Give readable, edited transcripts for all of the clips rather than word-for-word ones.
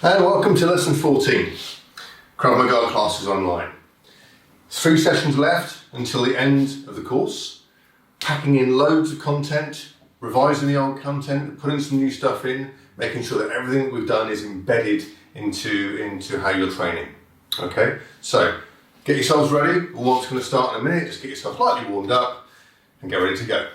And welcome to lesson 14, Krav Maga classes online. 3 sessions left until the end of the course, packing in loads of content, revising the old content, putting some new stuff in, making sure that everything that we've done is embedded into how you're training. Okay, so get yourselves ready. Warm-up's going to start in a minute. Just get yourself slightly warmed up and get ready to go.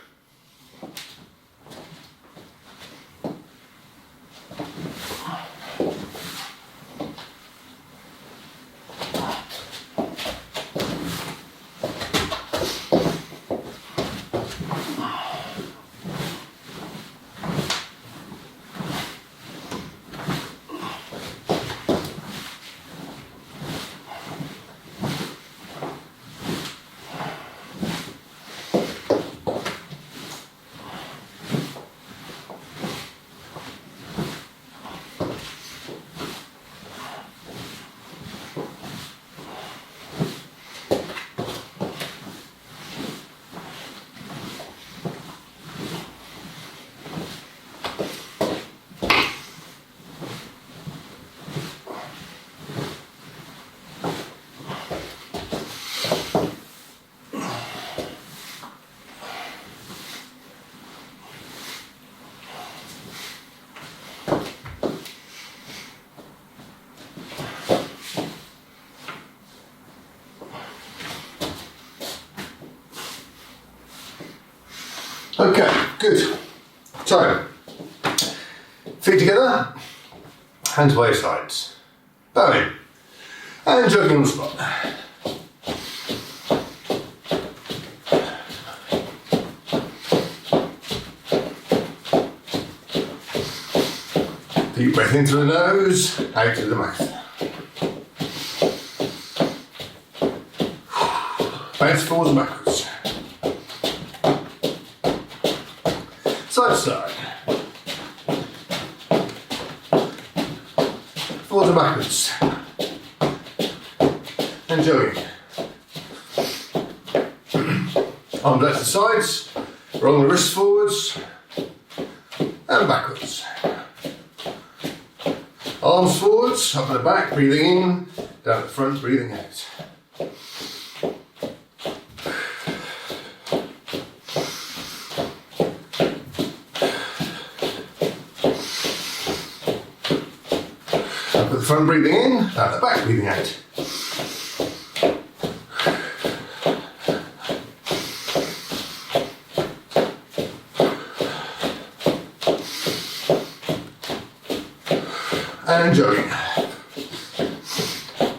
Okay, good. So, feet together, hands by your sides, bowing, and jogging on the spot. Deep breath into the nose, out of the mouth. Bounce forwards and backwards. Side to side. Forwards and backwards. And jogging. Arms left to sides. Roll the wrists forwards. And backwards. Arms forwards, up and back, breathing in. Down the front, breathing out. Up at the front, breathing in, down the back, breathing out. And jogging.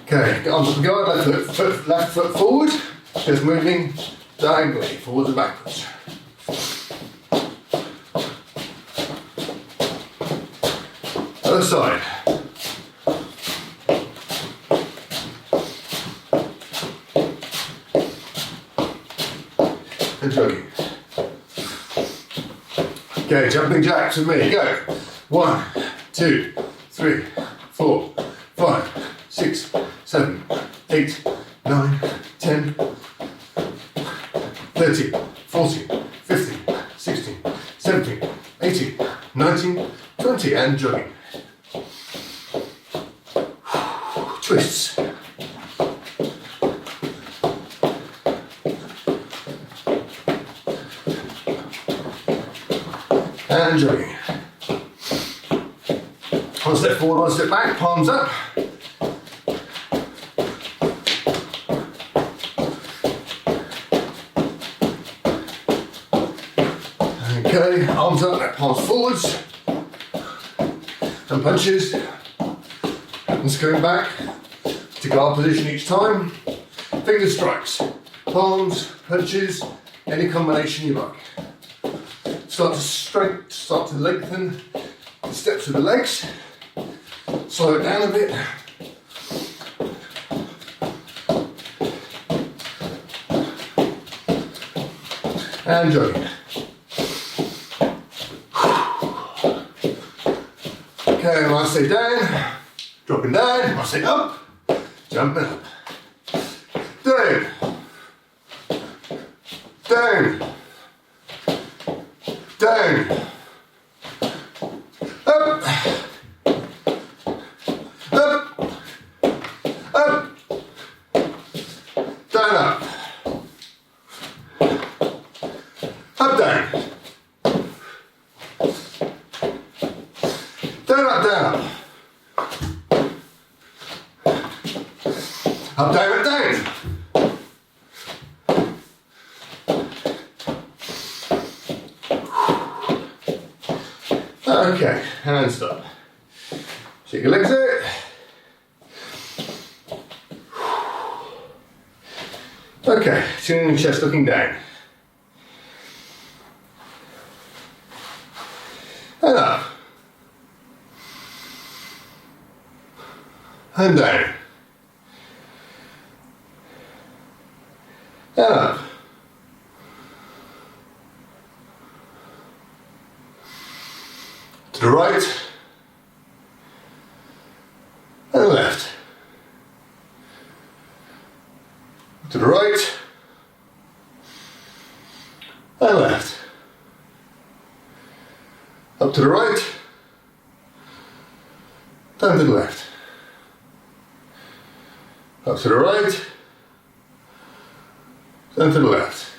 Okay, get onto the guard, left foot forward, just moving diagonally, forwards and backwards. Other side. And jogging. Okay, jumping jacks with me, go. 1, 2, 3, 4, 5, 6, 7, 8, 9, 10, 13, 14, 15, 16, 17, 18, 19, 20, and jogging. Twists. And jogging. One step forward, one step back, palms up. Okay, arms up, palms forwards. And punches. Hands going back to guard position each time. Finger strikes, palms, punches, any combination you like. Start to lengthen the steps of the legs. Slow it down a bit. And jogging. Okay, when I say down, dropping down. When I say up, jumping up. Down. Down. Down. Up. down. Down, up, down. Up, down, up, down. Okay, and stop. Shake your legs out. Okay, chin and chest looking down. And up. And down. And up. To the right. And left. To the right. And left. Up to the right. Down to the left. Up to the right. Down to the left.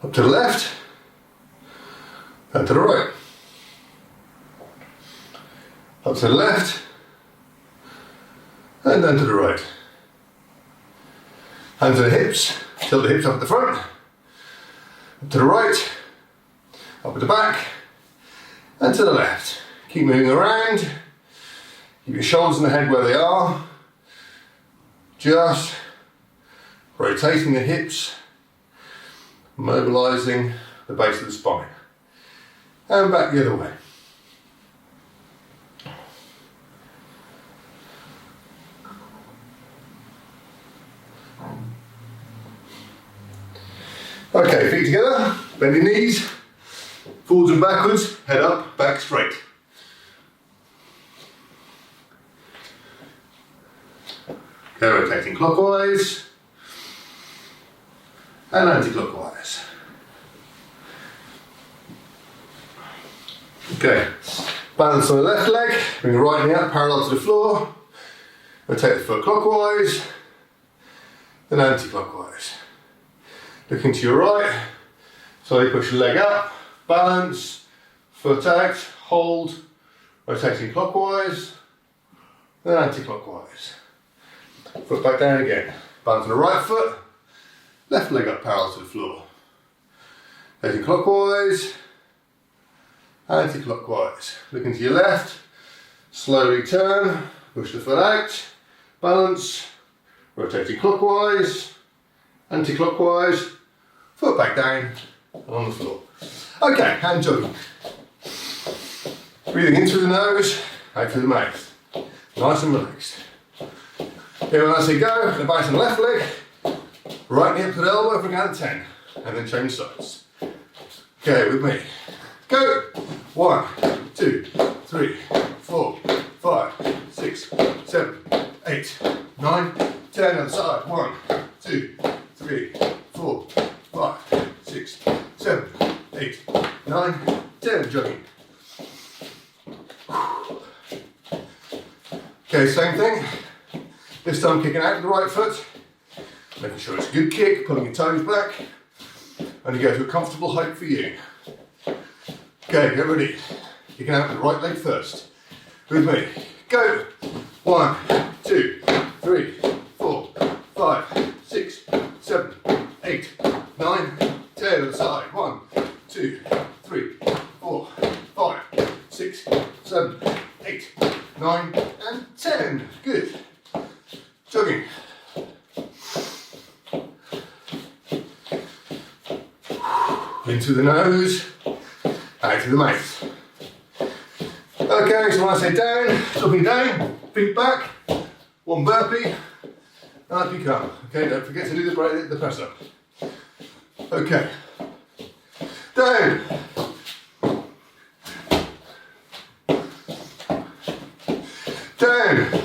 Up to the left. Down to the right. Up to the left. And down to the right. Hands to the hips. Tilt the hips up at the front. Up to the right. Up at the back. And to the left. Keep moving around. Keep your shoulders and the head where they are. Just rotating the hips, mobilising the base of the spine. And back the other way. Okay, feet together, bend your knees, forwards and backwards, head up, back straight. Okay, rotating clockwise and anti-clockwise. Okay, balance on the left leg, bring the right knee up parallel to the floor, rotate the foot clockwise, then anti-clockwise. Looking to your right, slowly push your leg up, balance, foot out, hold, rotating clockwise, then anti-clockwise. Foot back down again. Balance on the right foot, left leg up parallel to the floor. Rotating clockwise, anti-clockwise. Looking to your left, slowly turn, push the foot out, balance, rotating clockwise, anti-clockwise, foot back down on the floor. Okay, hand jogging. Breathing in through the nose, out through the mouth. Nice and relaxed. Okay, when I say go, the balance on the left leg, right knee up to the elbow for a count of 10, and then change sides. Okay, with me. Go! 1, 2, 3, 4, 5, 6, 7, 8, 9, 10, other side. 1, 2, 3, 4, 5, 6, 7, 8, 9, 10, jogging. Okay, same thing. This time kicking out with the right foot, making sure it's a good kick, pulling your toes back, and you go to a comfortable height for you. Okay, get ready. Kicking out with the right leg first. With me. Go! 1, 2, 3, 4, 5, 6, 7, 8, 9, 10. On the side. 1, 2, 3, 4, 5, 6, 7, 8, 9, and 10. Good. Jogging. In through the nose, out through the mouth. Okay, so when I say down, dropping down, feet back, one burpee, and up you come. Okay, don't forget to do the press up. Okay, down. Down.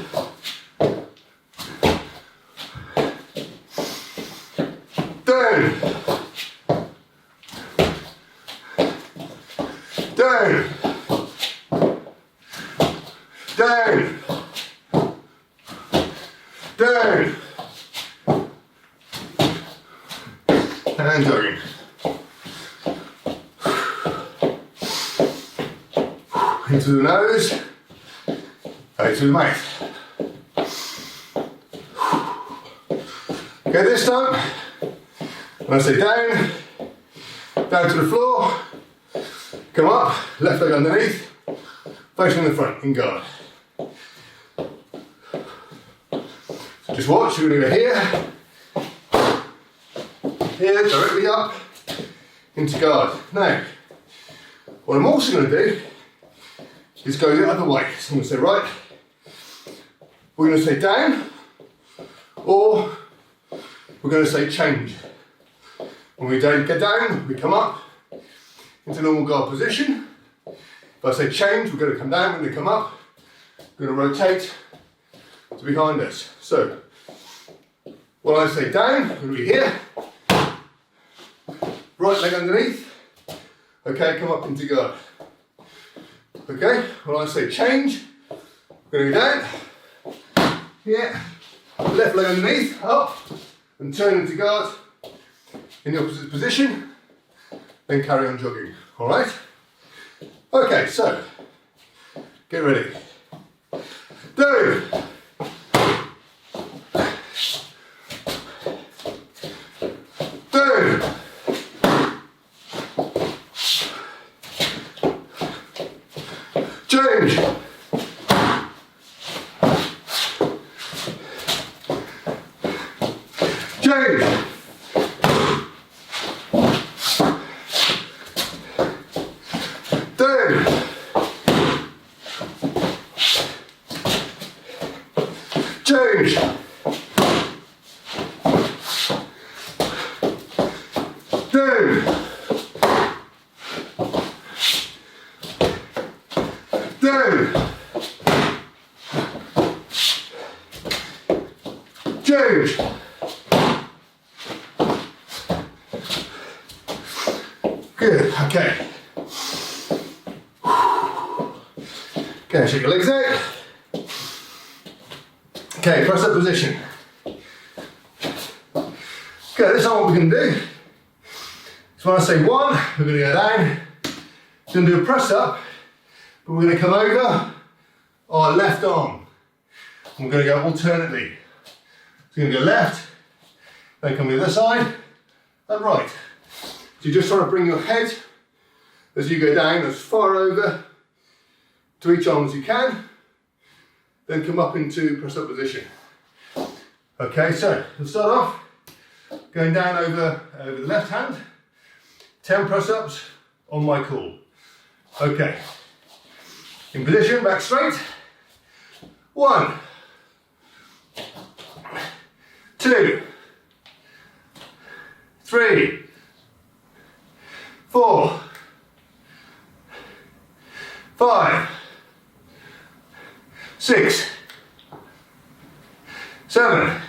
Down. Down. Down. Down. And jogging. into the nose, out through the mouth. Okay, this time, when I say down, down to the floor, come up, left leg underneath, facing the front in guard. So just watch, you're going to go here, directly up, into guard. Now, what I'm also going to do is go the other way. So I'm going to say, right, we're going to say down, or we're going to say change. When we get down, we come up into normal guard position. If I say change, we're going to come down, we're going to come up, we're going to rotate to behind us. So, when I say down, we're going to be here, right leg underneath, okay, come up into guard. Okay, when I say change, we're going to go down, here, left leg underneath, up, and turn into guard in the opposite position, then carry on jogging, alright? Okay, so, get ready. Do. Do. Change. Change. Down. Change. Down. Down. Change. Good, okay. Okay, shake your legs out. Okay, press up position. Okay, this time what we're going to do is when I say one, we're going to go down. We're going to do a press up, but we're going to come over our left arm. And we're going to go alternately. So you're going to go left, then come to the other side, and right. So you're just trying to bring your head as you go down as far over to each arm as you can, then come up into press up position. Okay, so we'll start off going down over the left hand, 10 press ups on my call. Okay, in position, back straight. 1, 2, 3, 4, 5, 6, 7,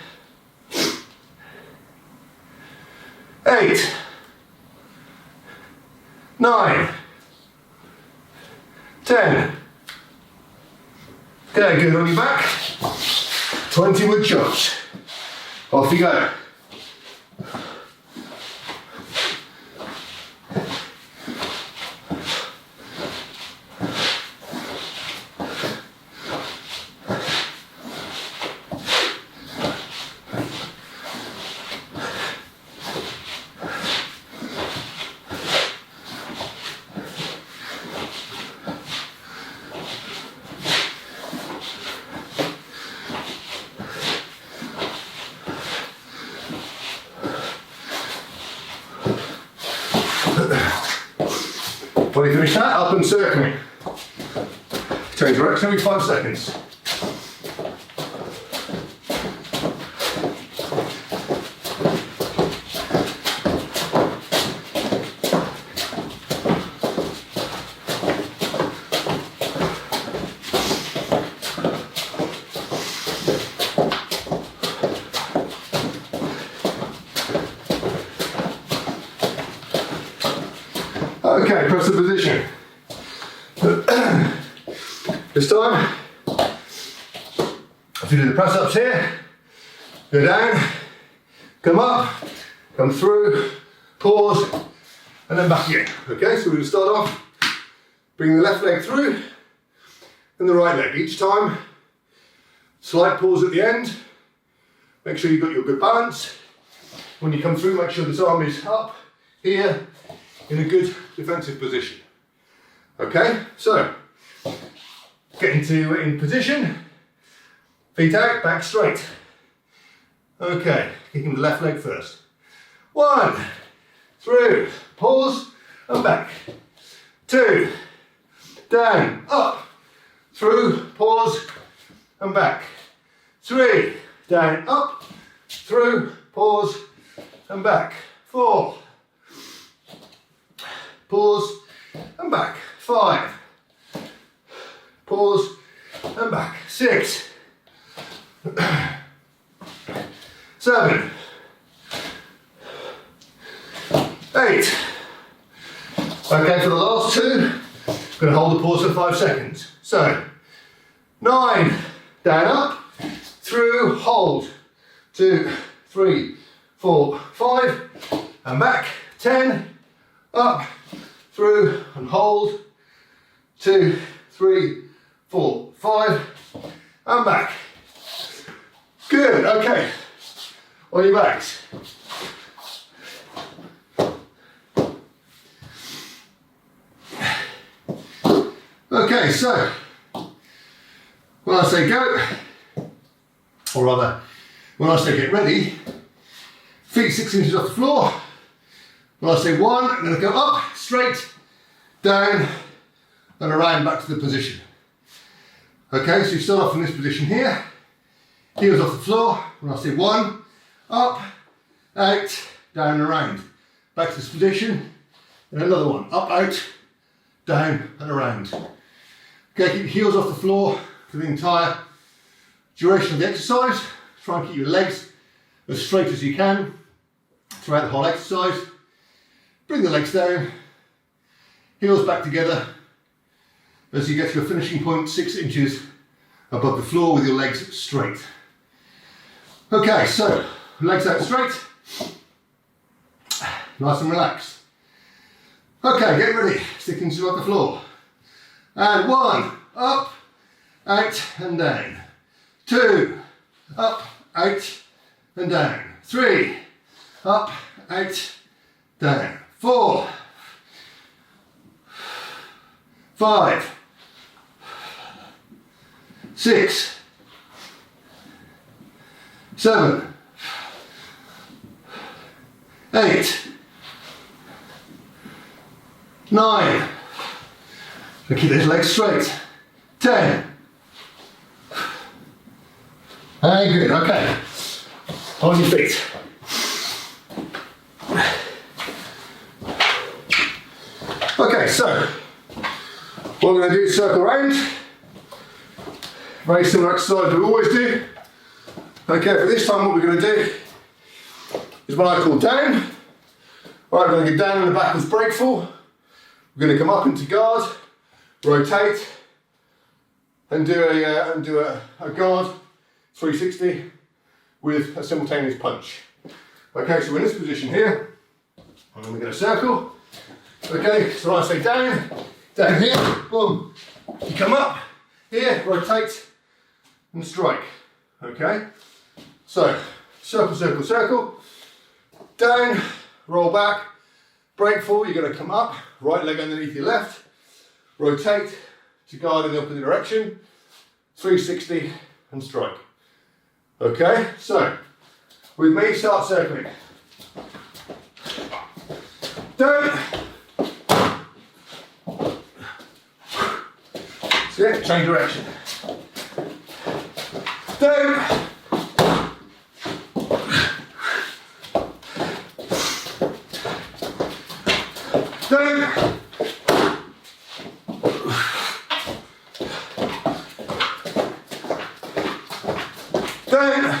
8, 9, 10. Okay, good on your back. 20 wood chops. Off you go. When you finish that, up and circling. Change direction every 5 seconds. Okay, press the position. This time, if you do the press ups here, go down, come up, come through, pause, and then back again. Okay, so we're going to start off, bring the left leg through, and the right leg. Each time, slight pause at the end. Make sure you've got your good balance. When you come through, make sure this arm is up here in a good defensive position. Okay, so get in position, feet out, back straight. Okay, kicking the left leg first. 1, through, pause, and back. 2, down, up, through, pause, and back. 3, down, up, through, pause, and back. 4, pause, and back. 5, pause, and back. 6, 7, 8. Okay, for the last 2, I'm going to hold the pause for 5 seconds. So, 9, down, up, through, hold. 2, 3, 4, 5, and back. 10, up, through, and hold. 2, 3, 4, 5, and back. Good, okay. On your backs. Okay, so when I say go, or rather, when I say get ready, feet 6 inches off the floor. When I say 1, I'm going to go up, straight, down, and around back to the position. Okay, so you start off in this position here, heels off the floor. When I say 1, up, out, down, and around. Back to this position, and another one, up, out, down, and around. Okay, keep your heels off the floor for the entire duration of the exercise. Try and keep your legs as straight as you can throughout the whole exercise. Bring the legs down, heels back together as you get to your finishing point 6 inches above the floor with your legs straight. Okay, so legs out straight, nice and relaxed. Okay, get ready, 6 inches above the floor. And 1, up, out, and down. 2, up, out, and down. 3, up, out, down. 4, 5, 6, 7, 8, 9. So keep those legs straight. 10. And good, okay. On your feet. Okay, so what we're going to do is circle around. Very similar exercise we always do. Okay, but this time what we're going to do is what I call down. Right, we're going to get down in the backwards break fall. We're going to come up into guard, rotate, and do a guard 360 with a simultaneous punch. Okay, so we're in this position here, and then we're going to circle. Okay, so when I say down, down here, boom, you come up, here, rotate, and strike. Okay, so circle, circle, circle, down, roll back, break fall, you're going to come up, right leg underneath your left, rotate to guard in the opposite direction, 360 and strike. Okay, so with me, start circling. Down. See it? Change direction. Down. Down. Down.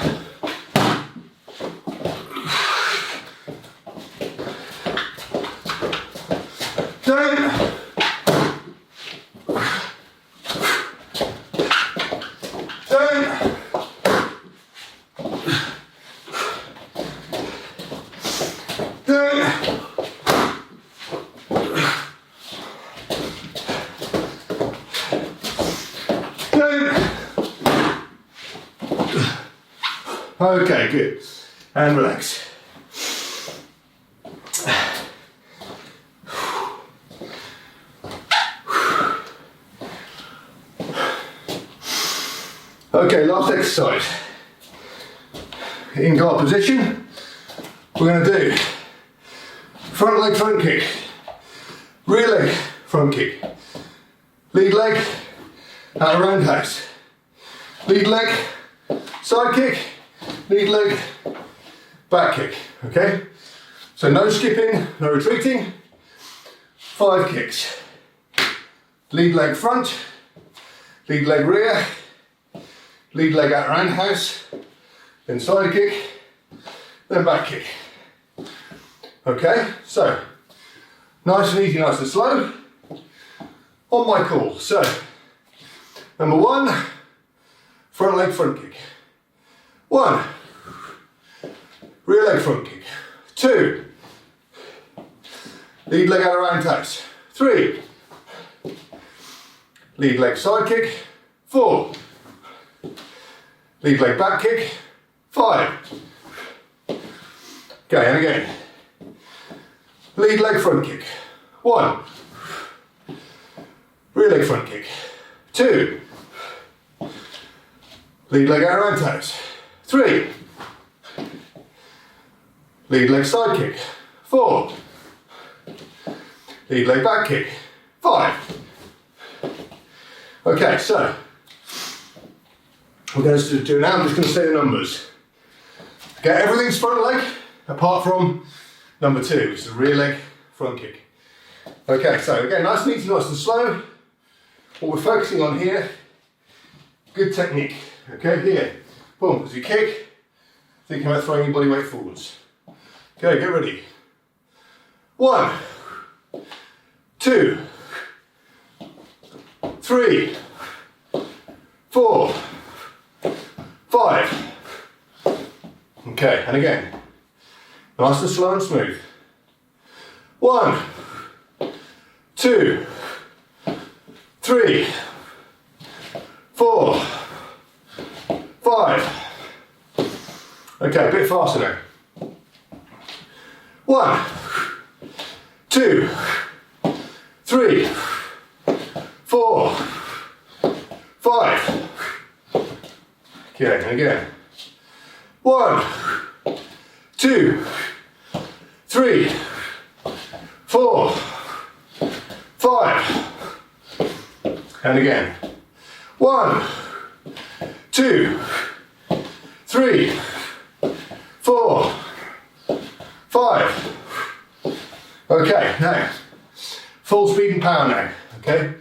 Down. Down. Okay, good. And relax. Okay, last exercise. In guard position, we're going to do front leg front kick, rear leg front kick, lead leg out roundhouse, lead leg side kick, lead leg back kick. Okay, so no skipping, no retreating. 5 kicks. Lead leg front, lead leg rear, lead leg out roundhouse, then side kick, then back kick. Okay, so nice and easy, nice and slow. On my call. So, number 1, front leg front kick. 1, rear leg front kick. 2, lead leg out of roundhouse. 3, lead leg side kick. 4, lead leg back kick. 5. Okay, and again. Lead leg front kick. 1. Rear leg front kick. 2. Lead leg out roundhouse. 3. Lead leg side kick. 4. Lead leg back kick. 5. Okay, so we're going to do now, I'm just going to say the numbers. Okay, everything's front leg apart from number 2, which is the rear leg front kick. Okay, so again, nice and easy, nice and slow. What we're focusing on here, good technique. Okay, here, boom, as you kick, thinking about throwing your body weight forwards. Okay, get ready. 1, 2, 3, 4, 5. Okay, and again, nice and slow and smooth. 1, 2, 3, 4, 5. Okay, a bit faster now. 1, 2, 3, 4, 5. Okay, and again. 1, 2, 3, 4, 5. And again. 1, 2, 3, 4, 5. Okay, now, full speed and power now, okay?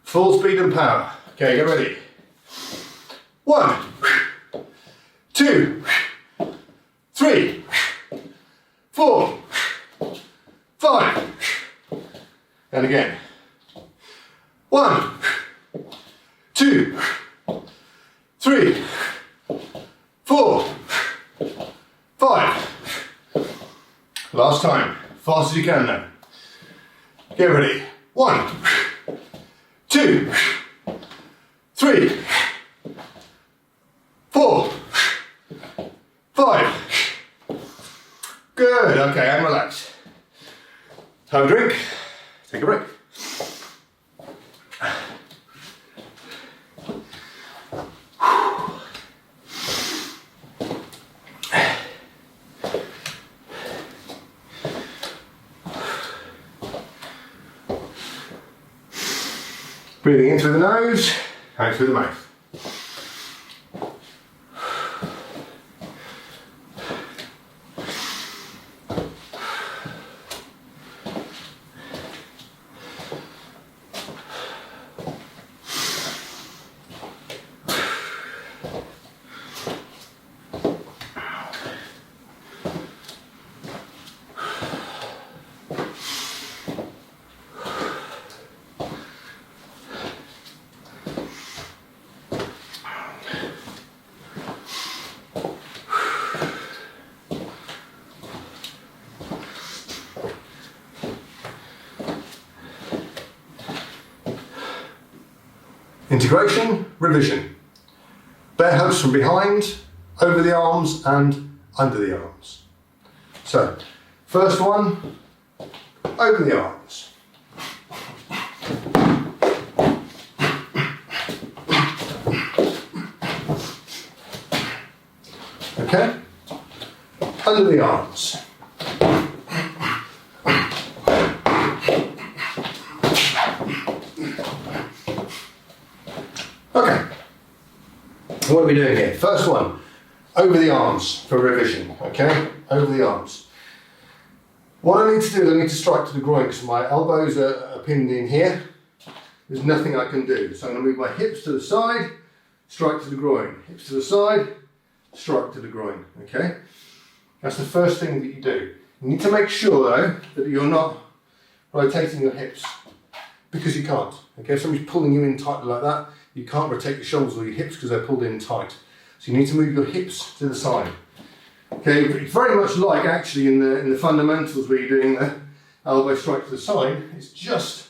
Full speed and power. Okay, get ready. 1, 2, 3, 4, 5. And again. 1, 2, 3, 4, 5. Last time. Fast as you can now. Get ready. 1, 2, 3, 4, 5. Good. Okay, and relax. Have a drink. Take a break. Breathing in through the nose, out through the mouth. Integration, revision. Bear hugs from behind, over the arms and under the arms. So, first one, over the arms. Okay, under the arms. Okay, what are we doing here? First one, over the arms for revision, okay? Over the arms. What I need to do is I need to strike to the groin because my elbows are pinned in here. There's nothing I can do. So I'm going to move my hips to the side, strike to the groin. Hips to the side, strike to the groin, okay? That's the first thing that you do. You need to make sure though that you're not rotating your hips because you can't, okay? If somebody's pulling you in tightly like that, you can't rotate your shoulders or your hips because they're pulled in tight. So you need to move your hips to the side. Okay, it's very much like actually in the fundamentals where you're doing the elbow strike to the side, it's just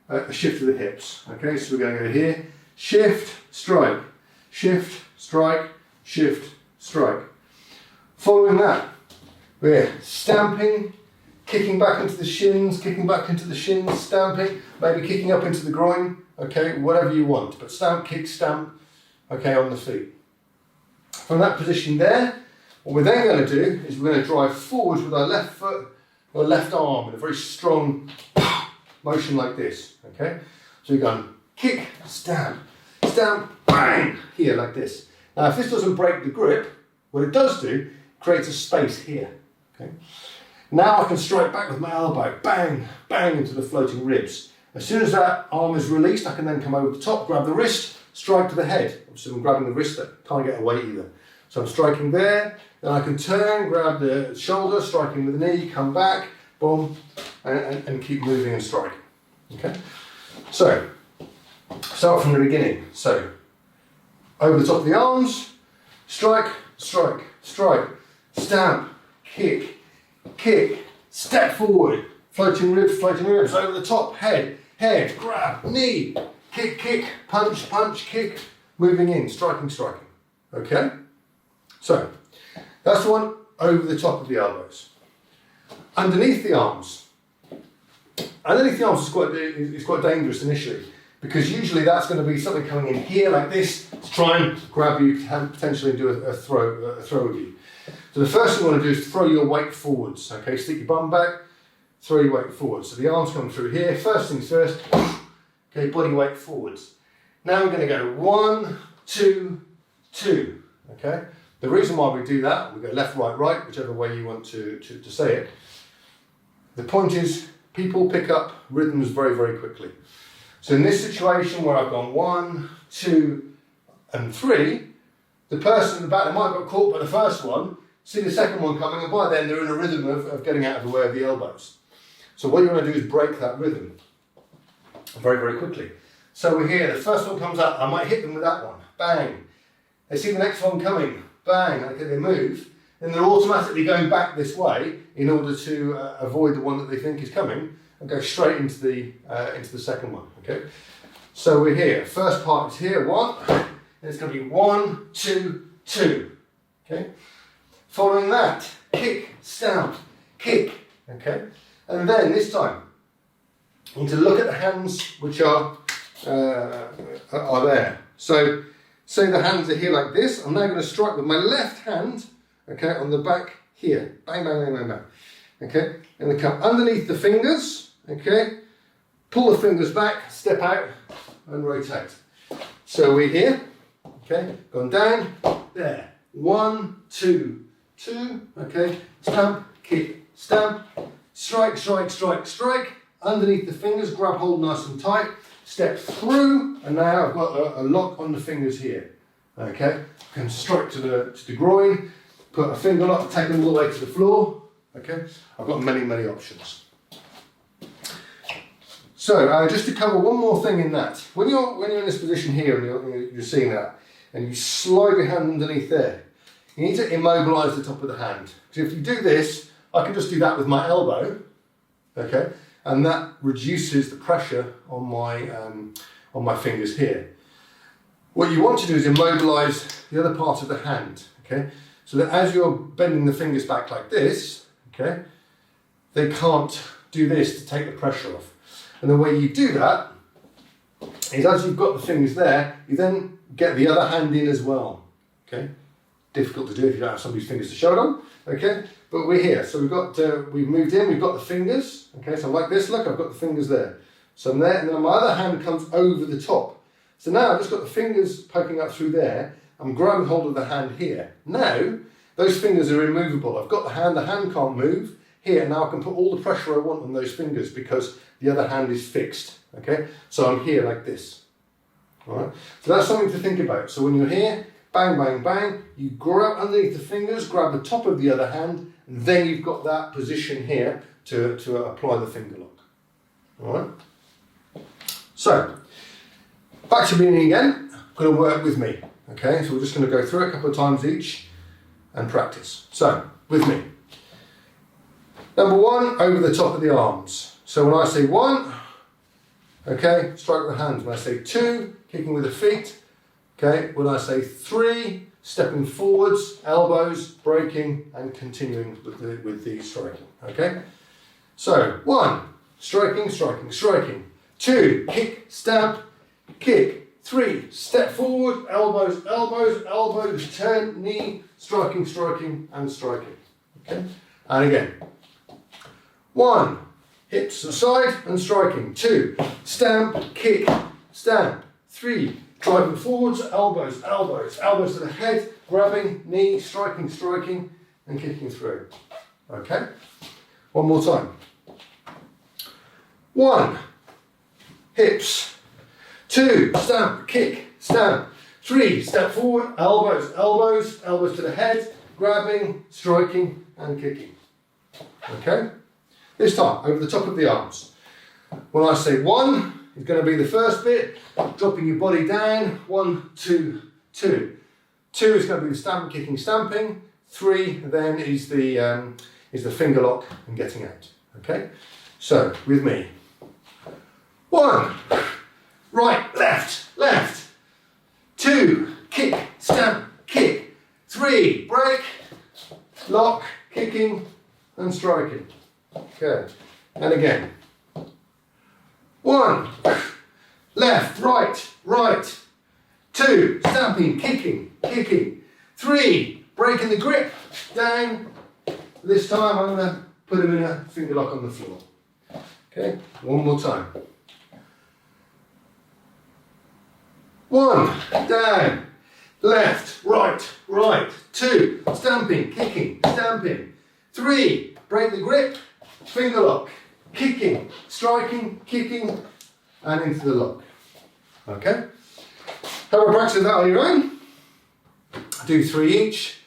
a shift of the hips. Okay, so we're going to go here, shift, strike, shift, strike, shift, strike. Following that, we're stamping, kicking back into the shins, kicking back into the shins, stamping, maybe kicking up into the groin, okay, whatever you want, but stamp, kick, stamp, okay, on the feet. From that position there, what we're then going to do is we're going to drive forwards with our left foot or left arm in a very strong motion like this, okay? So you're going kick, stamp, stamp, bang, here like this. Now if this doesn't break the grip, what it does do, creates a space here, okay? Now I can strike back with my elbow, bang, bang into the floating ribs. As soon as that arm is released, I can then come over the top, grab the wrist, strike to the head. Obviously I'm grabbing the wrist, that can't get away either. So I'm striking there, then I can turn, grab the shoulder, striking with the knee, come back, boom, and keep moving and striking. Okay? So, start from the beginning. So, over the top of the arms, strike, strike, strike, stamp, kick, kick, step forward, floating ribs, over the top, head, head, grab, knee, kick, kick, punch, punch, kick, moving in, striking, striking. Okay? So, that's the one over the top of the elbows. Underneath the arms. Underneath the arms is quite dangerous initially because usually that's going to be something coming in here like this to try and grab you, potentially do a throw of you. So the first thing you want to do is throw your weight forwards. Okay, stick your bum back, throw your weight forwards. So the arms come through here. First things first, okay, body weight forwards. Now we're going to go 1, 2, 2, okay? The reason why we do that, we go left, right, right, whichever way you want to say it. The point is, people pick up rhythms very, very quickly. So in this situation where I've gone 1, 2, and 3, the person in the back, they might have got caught by the first one, see the second one coming, and by then they're in a rhythm of getting out of the way of the elbows. So what you want to do is break that rhythm very, very quickly. So we're here, the first one comes up, I might hit them with that one, bang. They see the next one coming, bang, okay, they move, then they're automatically going back this way in order to avoid the one that they think is coming and go straight into the second one, okay? So we're here, first part is here, 1, and it's going to be 1, 2, 2, okay? Following that, kick, stamp, kick, okay? And then this time, you need to look at the hands which are there. So, say the hands are here like this, I'm now going to strike with my left hand, okay, on the back here. Bang, bang, bang, bang, bang. Okay, and then come underneath the fingers, okay, pull the fingers back, step out, and rotate. So we're here, okay, gone down, there. 1, 2, 2, okay, stamp, kick, stamp, strike, strike, strike, strike, underneath the fingers, grab hold nice and tight, step through, and now I've got a lock on the fingers here. Okay, I can strike to the groin, put a finger lock, take them all the way to the floor. Okay, I've got many, many options. So just to cover one more thing in that, when you're in this position here and you're seeing that, and you slide your hand underneath there, you need to immobilise the top of the hand. So if you do this, I can just do that with my elbow, okay, and that reduces the pressure on my fingers here. What you want to do is immobilise the other part of the hand, okay? So that as you're bending the fingers back like this, okay, they can't do this to take the pressure off. And the way you do that is as you've got the fingers there, you then get the other hand in as well, okay? Difficult to do if you don't have somebody's fingers to show it on, okay? But we're here, so we've moved in, we've got the fingers, okay? So like this, look, I've got the fingers there. So I'm there, and then my other hand comes over the top. So now I've just got the fingers poking up through there. I'm grabbing hold of the hand here. Now, those fingers are immovable. I've got the hand can't move. Here, now I can put all the pressure I want on those fingers because the other hand is fixed, okay? So I'm here like this, all right? So that's something to think about. So when you're here, bang, bang, bang, you grab underneath the fingers, grab the top of the other hand, and then you've got that position here to apply the finger lock, all right? So, back to beginning again, going to work with me, okay? So we're just going to go through it a couple of times each and practice. So, with me. Number one, over the top of the arms. So when I say one, okay, strike with the hands. When I say two, kicking with the feet. Okay, when I say three, stepping forwards, elbows, breaking, and continuing with the striking. Okay, so one, striking, striking, striking. Two, kick, stamp, kick. Three, step forward, elbows, elbows, elbows, turn, knee, striking, striking, and striking. Okay, and again. One, hips aside and striking. Two, stamp, kick, stamp. Three, driving forwards, elbows, elbows, elbows to the head, grabbing, knee, striking, striking, and kicking through. Okay? One more time. One, hips. Two, stamp, kick, stamp. Three, step forward, elbows, elbows, elbows to the head, grabbing, striking, and kicking. Okay? This time, over the top of the arms. When I say one, it's going to be the first bit, dropping your body down. 1, 2, 2. 2 is going to be the stamp, kicking, stamping. 3 then is the finger lock and getting out. Okay? So, with me. 1, right, left, left. 2, kick, stamp, kick. 3, break, lock, kicking, and striking. Okay, and again. 1, left, right, right. 2, stamping, kicking, kicking. 3, breaking the grip, down. This time I'm going to put him in a finger lock on the floor. Okay, one more time. 1, down, left, right, right. 2, stamping, kicking, stamping. 3, break the grip, finger lock, kicking, striking, kicking, and into the lock. Okay? Have a practice of that on your own. Do 3 each.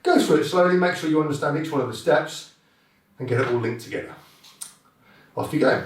Go through it slowly, make sure you understand each one of the steps, and get it all linked together. Off you go.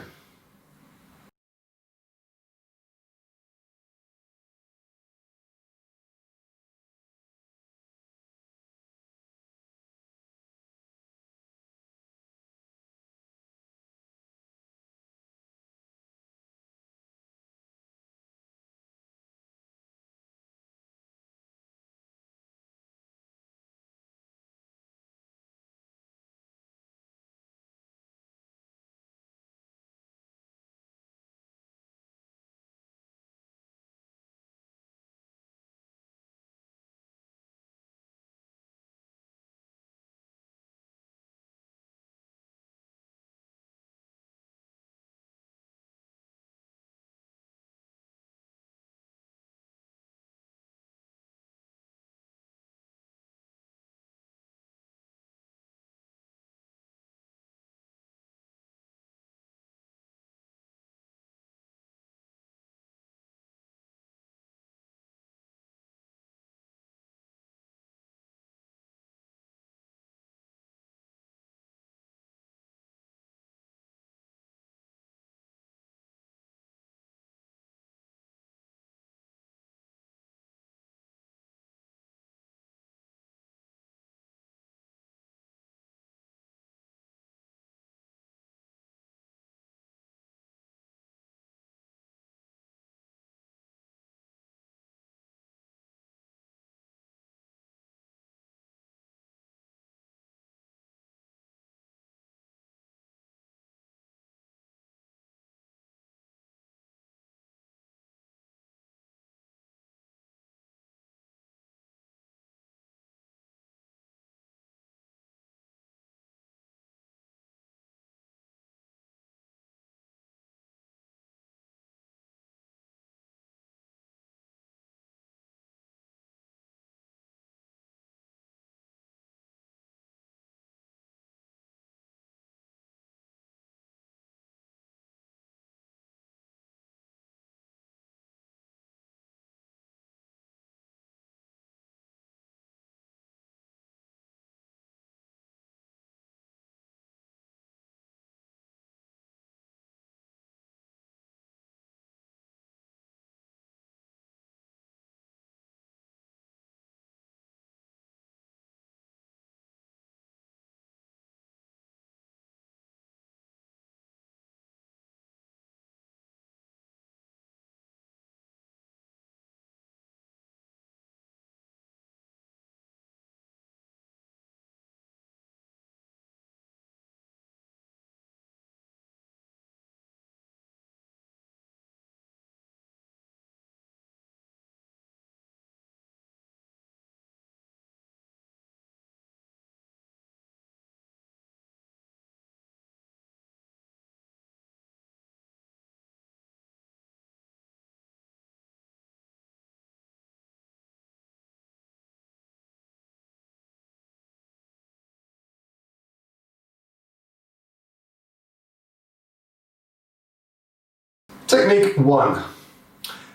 Technique 1,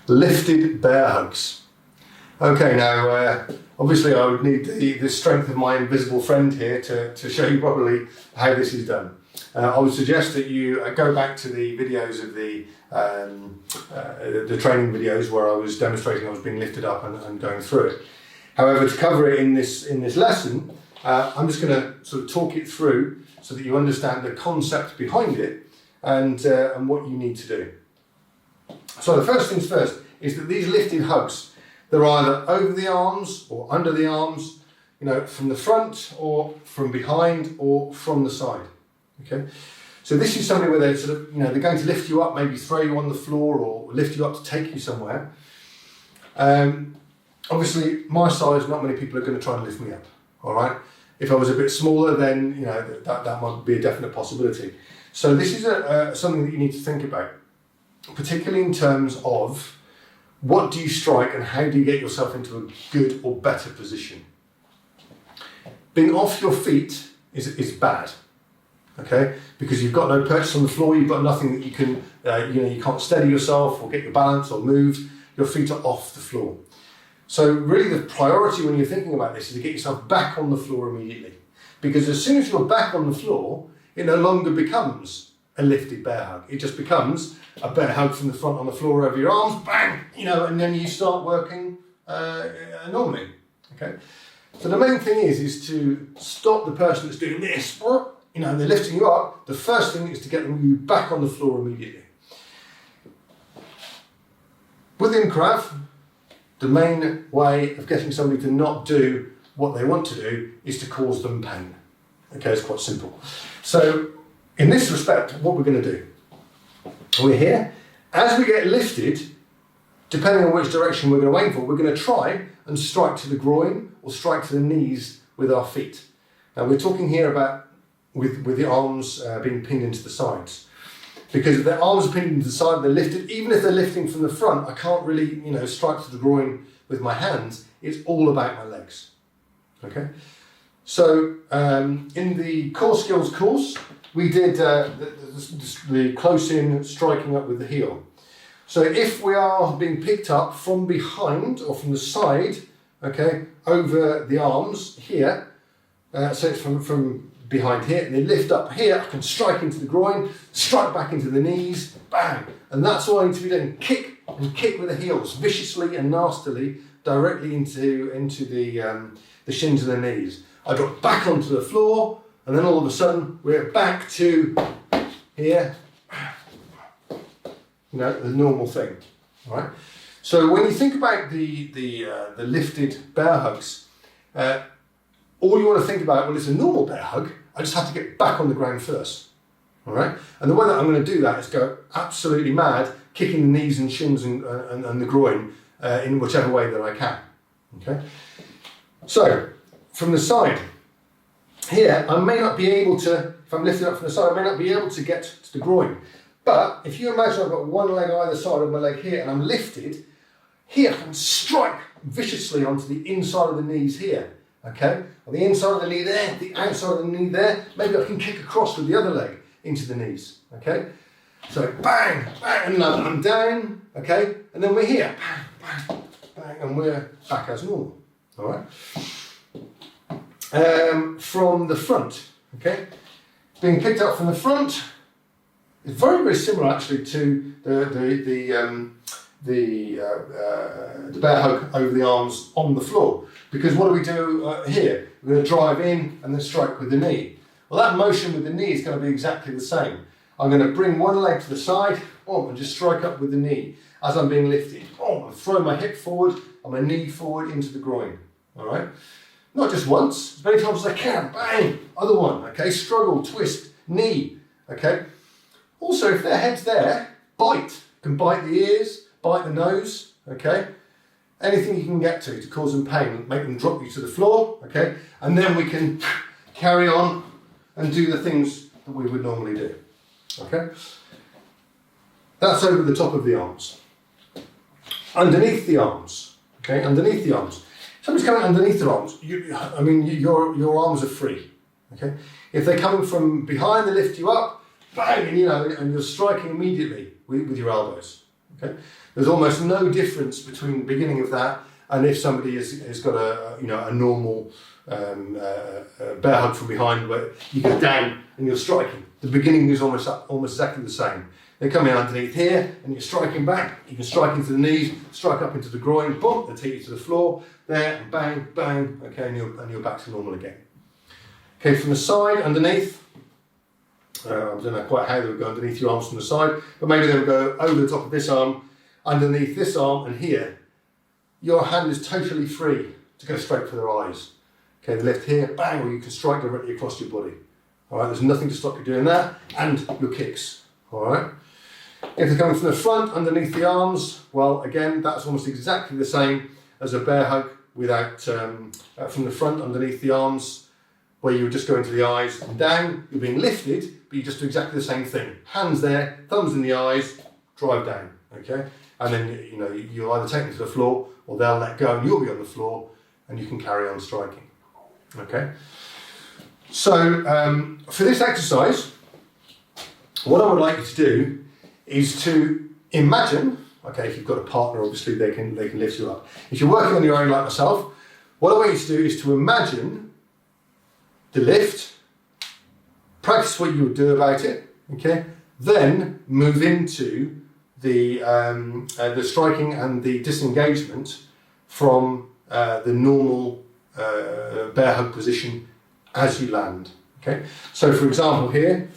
lifted bear hugs. Okay, now obviously I would need the strength of my invisible friend here to show you properly how this is done. I would suggest that you go back to the videos of the training videos where I was demonstrating I was being lifted up and going through it. However, to cover it in this lesson, I'm just going to sort of talk it through so that you understand the concept behind it and what you need to do. So the first things first is that these lifted hugs, they're either over the arms or under the arms, you know, from the front or from behind or from the side. Okay, so this is something where they're sort of, you know, they're going to lift you up, maybe throw you on the floor or lift you up to take you somewhere. Obviously, my size, not many people are going to try and lift me up. All right. If I was a bit smaller, then you know that might be a definite possibility. So this is something that you need to think about, particularly in terms of what do you strike and how do you get yourself into a good or better position. Being off your feet is bad, okay? Because you've got no purchase on the floor, you've got nothing that you can, you can't steady yourself or get your balance or move. Your feet are off the floor. So really the priority when you're thinking about this is to get yourself back on the floor immediately. Because as soon as you're back on the floor, it no longer becomes a lifted bear hug. It just becomes a bear hug from the front on the floor over your arms, bang, you know, and then you start working normally, okay? So the main thing is to stop the person that's doing this, you know, and they're lifting you up. The first thing is to get them back on the floor immediately. Within Krav, the main way of getting somebody to not do what they want to do is to cause them pain. Okay, it's quite simple. So in this respect, what we're going to do, we're here. As we get lifted, depending on which direction we're going to aim for, we're going to try and strike to the groin or strike to the knees with our feet. Now we're talking here about with the arms being pinned into the sides. Because if their arms are pinned into the side, they're lifted. Even if they're lifting from the front, I can't really, you know, strike to the groin with my hands. It's all about my legs. Okay. So in the core skills course, we did the close-in striking up with the heel. So if we are being picked up from behind or from the side, okay, over the arms here, so it's from behind here, and they lift up here, I can strike into the groin, strike back into the knees, bang, and that's all I need to be doing. Kick and kick with the heels, viciously and nastily, directly into the shins and the knees. I drop back onto the floor, and then all of a sudden we're back to here, you know, the normal thing, all right? So when you think about the lifted bear hugs, all you want to think about, well, it's a normal bear hug, I just have to get back on the ground first, all right? And the way that I'm going to do that is go absolutely mad, kicking the knees and shins and the groin in whichever way that I can, okay? So, from the side, here, I may not be able to, if I'm lifted up from the side, I may not be able to get to the groin. But if you imagine I've got one leg either side of my leg here and I'm lifted, here I can strike viciously onto the inside of the knees here. Okay, on the inside of the knee there, the outside of the knee there, maybe I can kick across with the other leg into the knees, okay? So bang, bang, and I'm down, okay? And then we're here, bang, bang, bang, and we're back as normal, all right? From the front, okay? Being picked up from the front is very, very similar actually to the bear hug over the arms on the floor. Because what do we do here? We're going to drive in and then strike with the knee. Well, that motion with the knee is going to be exactly the same. I'm going to bring one leg to the side, and just strike up with the knee as I'm being lifted. I'm throw my hip forward and my knee forward into the groin. All right? Not just once, as many times as I can. Bang! Other one, okay? Struggle, twist, knee, okay? Also, if their head's there, bite. You can bite the ears, bite the nose, okay? Anything you can get to cause them pain, make them drop you to the floor, okay? And then we can carry on and do the things that we would normally do, okay? That's over the top of the arms. Underneath the arms, okay? Underneath the arms. Somebody's coming underneath their arms. Your arms are free, okay? If they're coming from behind, they lift you up, bang, and you're striking immediately, with your elbows. Okay, there's almost no difference between the beginning of that and if somebody has got a normal bear hug from behind where you go down and you're striking. The beginning is almost exactly the same. They come in underneath here and you're striking back. You can strike into the knees, strike up into the groin, boom, they take you to the floor, there, and bang, bang, okay, and you're back to normal again. Okay, from the side, underneath, I don't know quite how they would go underneath your arms from the side, but maybe they would go over the top of this arm, underneath this arm, and here. Your hand is totally free to go straight for their eyes. Okay, the left here, bang, or you can strike directly across your body. All right, there's nothing to stop you doing that, and your kicks. All right. If they're coming from the front, underneath the arms, well, again, that's almost exactly the same as a bear hug without from the front, underneath the arms, where you would just go into the eyes and down. You're being lifted, but you just do exactly the same thing. Hands there, thumbs in the eyes, drive down. Okay, and then you'll either take them to the floor or they'll let go and you'll be on the floor and you can carry on striking. Okay, so for this exercise, what I would like you to do is to imagine, okay, if you've got a partner, obviously they can lift you up. If you're working on your own like myself, what I want you to do is to imagine the lift, practice what you would do about it, okay, then move into the striking and the disengagement from the normal bear hug position as you land. Okay, so for example here,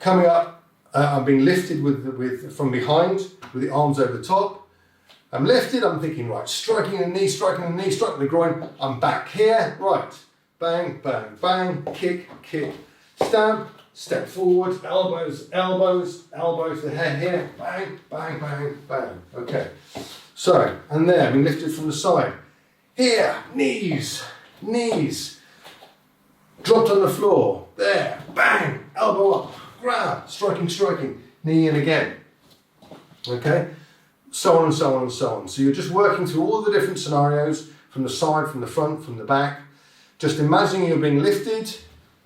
coming up, I'm being lifted from behind with the arms over the top. I'm lifted, I'm thinking, right, striking the knee, striking the groin. I'm back here, right, bang, bang, bang, kick, stamp, step forward, elbows, the head here, bang, bang, bang, bang. Okay, so, and there, being lifted from the side. Here, knees, dropped on the floor, there, bang, elbow up, grab, striking, knee in again. Okay, so on and so on and so on. So you're just working through all the different scenarios from the side, from the front, from the back. Just imagining you're being lifted,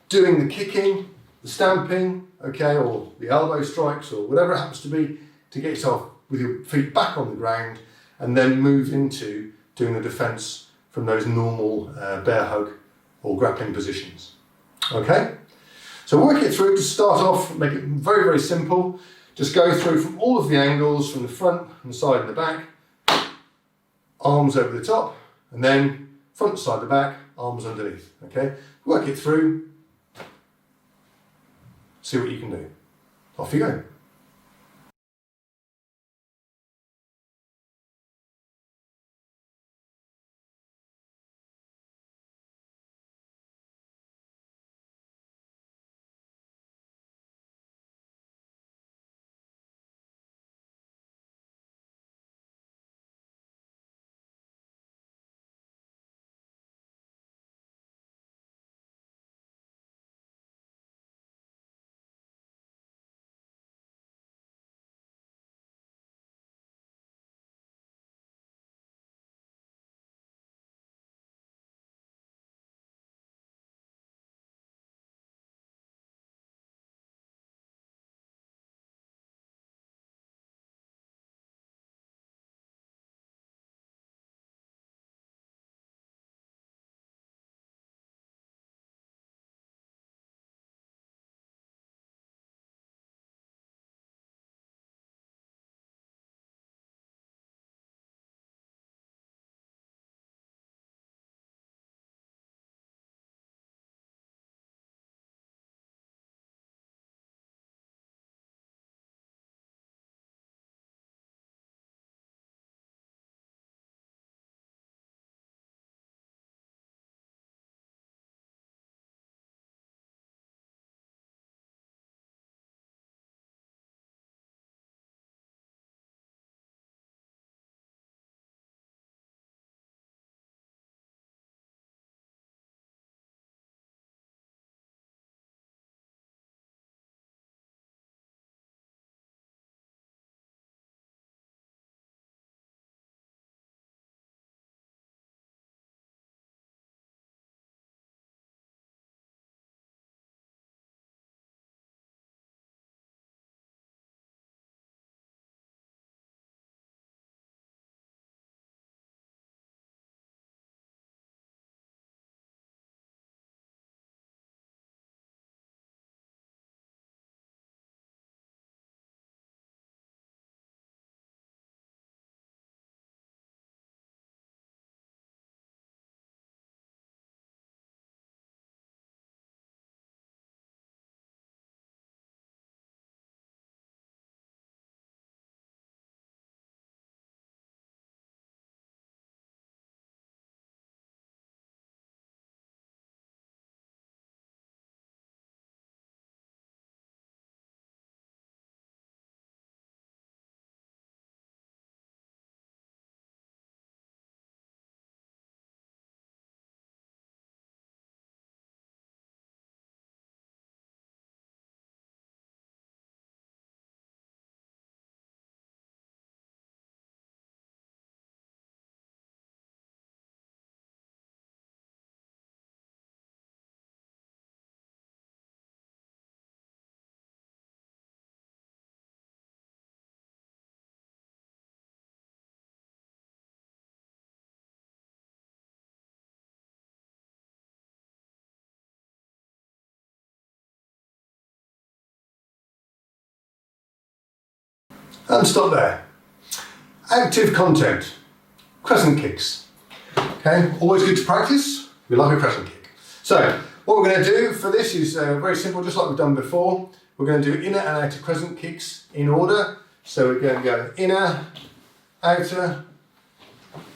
doing the kicking, the stamping, okay, or the elbow strikes or whatever it happens to be to get yourself with your feet back on the ground and then move into doing the defense from those normal bear hug or grappling positions. Okay? So work it through to start off, make it very, very simple. Just go through from all of the angles, from the front and the side and the back, arms over the top, and then front, side, the back, arms underneath. Okay? Work it through, see what you can do. Off you go. And stop there. Active content, crescent kicks. Okay, always good to practice. We like a crescent kick. So what we're going to do for this is very simple, just like we've done before. We're going to do inner and outer crescent kicks in order. So we're going to go inner, outer,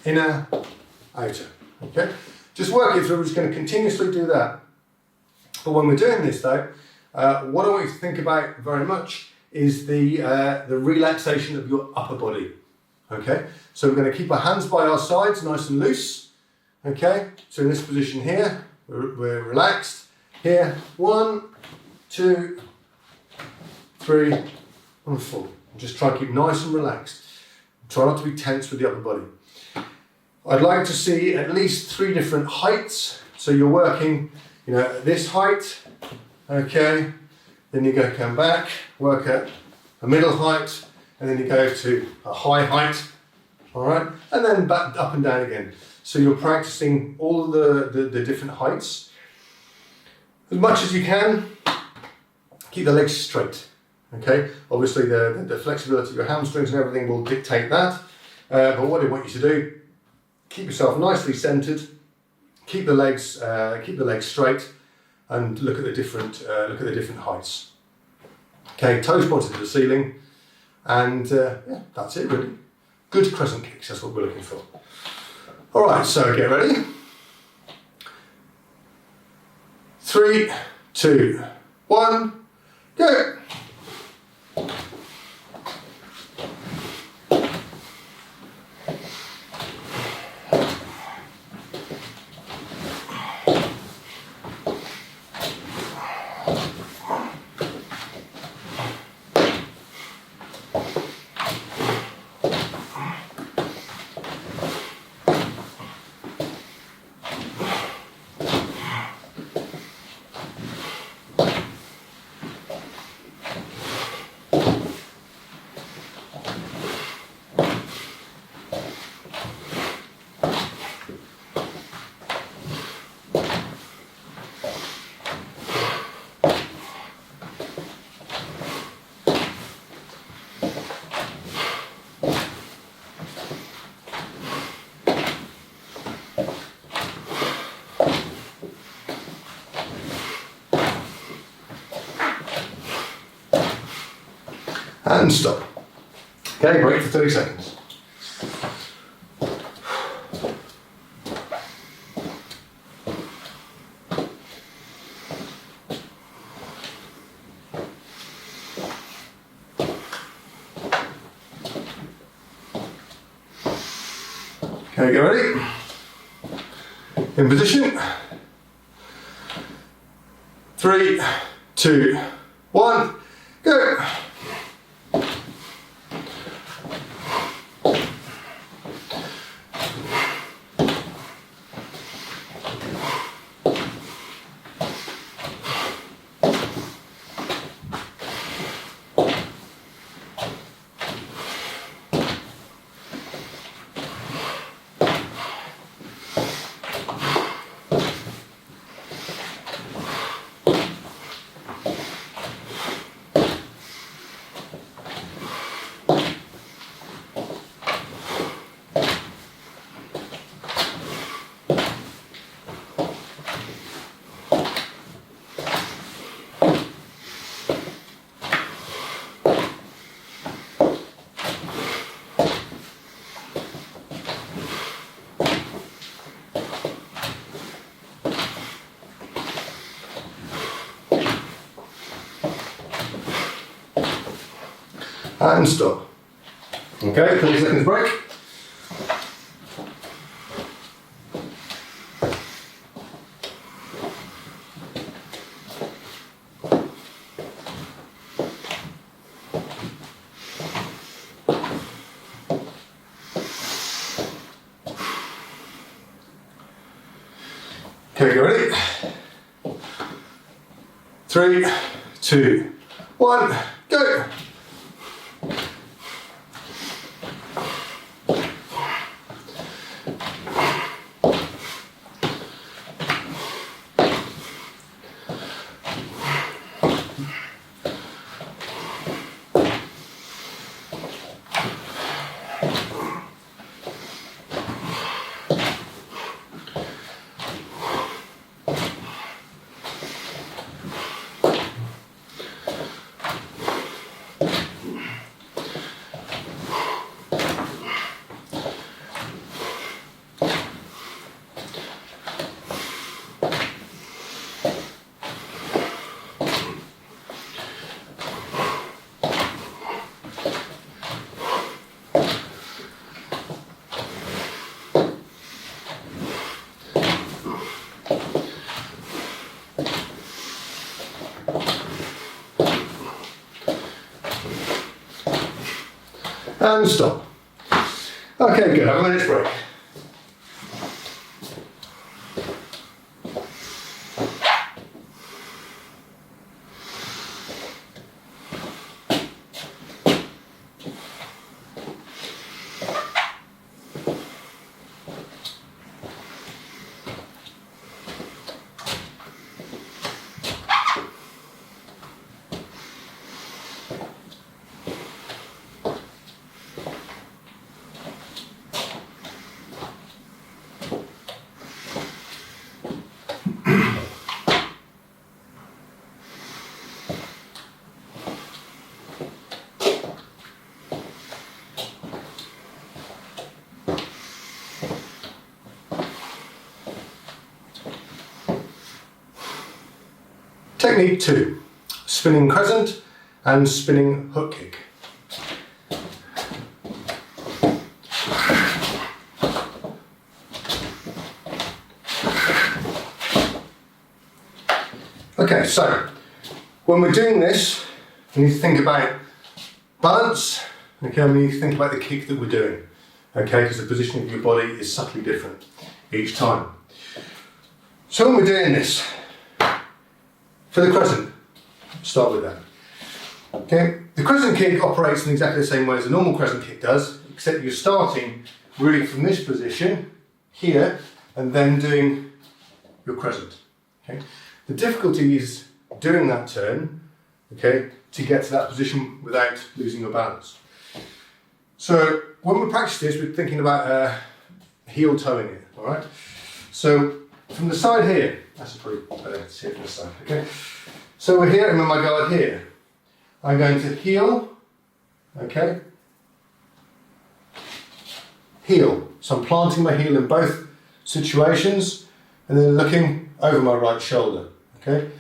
inner, outer. Okay, just work it through. We're just going to continuously do that. But when we're doing this though, what I want you to think about very much is the relaxation of your upper body. Okay, so we're going to keep our hands by our sides nice and loose. Okay, so in this position here, we're relaxed. Here, 1, 2, 3, and 4. Just try and keep nice and relaxed. Try not to be tense with the upper body. I'd like to see at least 3 different heights. So you're working, this height. Okay, then you come back, work at a middle height, and then you go to a high height, all right, and then back up and down again. So you're practicing all the different heights. As much as you can, keep the legs straight, okay? Obviously the flexibility of your hamstrings and everything will dictate that, but what I want you to do, keep yourself nicely centered, keep the legs straight, and look at the different heights. Okay, toes pointed to the ceiling. And yeah, that's it really. Good crescent kicks, that's what we're looking for. All right, so get ready. 3, 2, 1, go. And stop. Okay, break for 30 seconds. Okay, get ready. In position. 3, 2, 1, go. And stop. Okay, 30 seconds break. Okay, you ready? 3, 2, 1, go! And stop. Okay, good. Have a minute's break. Technique 2, spinning crescent and spinning hook kick. Okay, so when we're doing this, we need to think about balance, okay, and we need to think about the kick that we're doing, okay, because the position of your body is subtly different each time. So when we're doing this, for the crescent, start with that. Okay, the crescent kick operates in exactly the same way as a normal crescent kick does, except you're starting really from this position here and then doing your crescent. Okay, the difficulty is doing that turn, okay, to get to that position without losing your balance. So when we practice this, we're thinking about heel toeing it. All right. So from the side here, that's probably better to see it from the side, okay? So we're here, and with my guard here, I'm going to heel, okay? Heel. So I'm planting my heel in both situations, and then looking over my right shoulder, okay?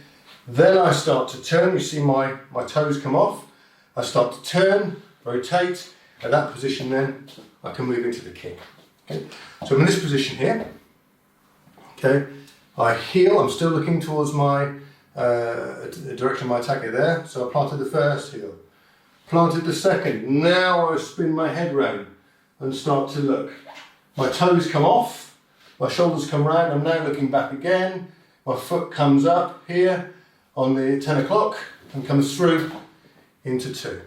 Then I start to turn, you see my toes come off. I start to turn, rotate. At that position then, I can move into the kick, okay? So I'm in this position here. Okay, I heel, I'm still looking towards my the direction of my attacker there, so I planted the first heel, planted the second, now I spin my head round and start to look. My toes come off, my shoulders come round, I'm now looking back again, my foot comes up here on the 10 o'clock and comes through into 2,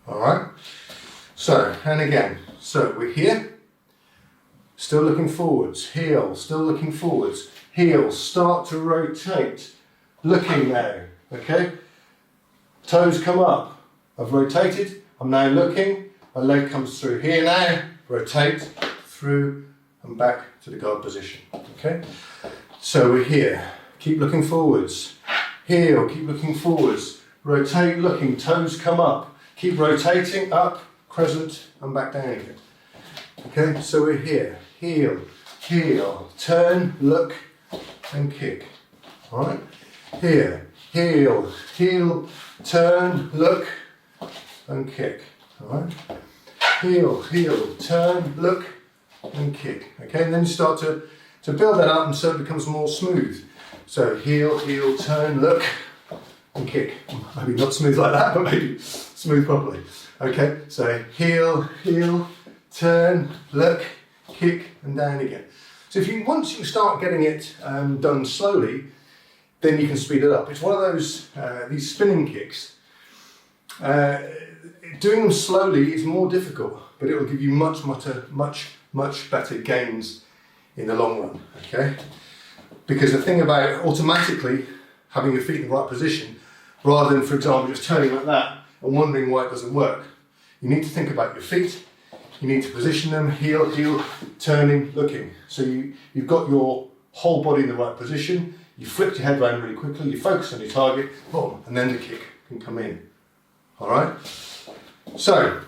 alright? So, and again, so we're here, still looking forwards, heel, still looking forwards, heel, start to rotate, looking now, okay? Toes come up, I've rotated, I'm now looking, my leg comes through here now, rotate, through and back to the guard position, okay? So we're here, keep looking forwards, heel, keep looking forwards, rotate, looking, toes come up, keep rotating, up, crescent and back down again. Okay, so we're here, heel, heel, turn, look and kick. Alright, here, heel, heel, turn, look and kick. Alright, heel, heel, turn, look and kick. Okay, and then you start to build that up and so it becomes more smooth. So heel, heel, turn, look and kick. Maybe not smooth like that, but maybe smooth properly. Okay, so heel, heel, turn, look, kick and down again. So once you start getting it done slowly, then you can speed it up. It's one of those, these spinning kicks. Doing them slowly is more difficult, but it will give you much better gains in the long run, okay? Because the thing about automatically having your feet in the right position, rather than, for example, just turning like that and wondering why it doesn't work, you need to think about your feet, you need to position them, heel, heel, turning, looking. So you've got your whole body in the right position, you flip your head around really quickly, you focus on your target, boom, and then the kick can come in. All right? So,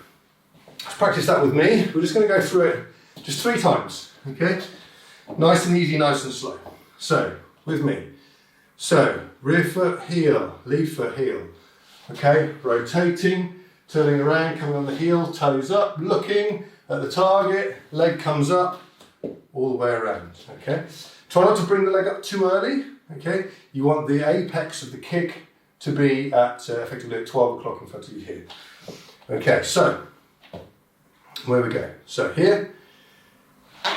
let's practice that with me. We're just going to go through it just 3 times, okay? Nice and easy, nice and slow. So, with me. So, rear foot, heel, lead foot, heel. Okay, rotating, turning around, coming on the heel, toes up, looking at the target, leg comes up, all the way around, okay? Try not to bring the leg up too early, okay? You want the apex of the kick to be at effectively at 12 o'clock in front of you here. Okay, so, where we go. So here,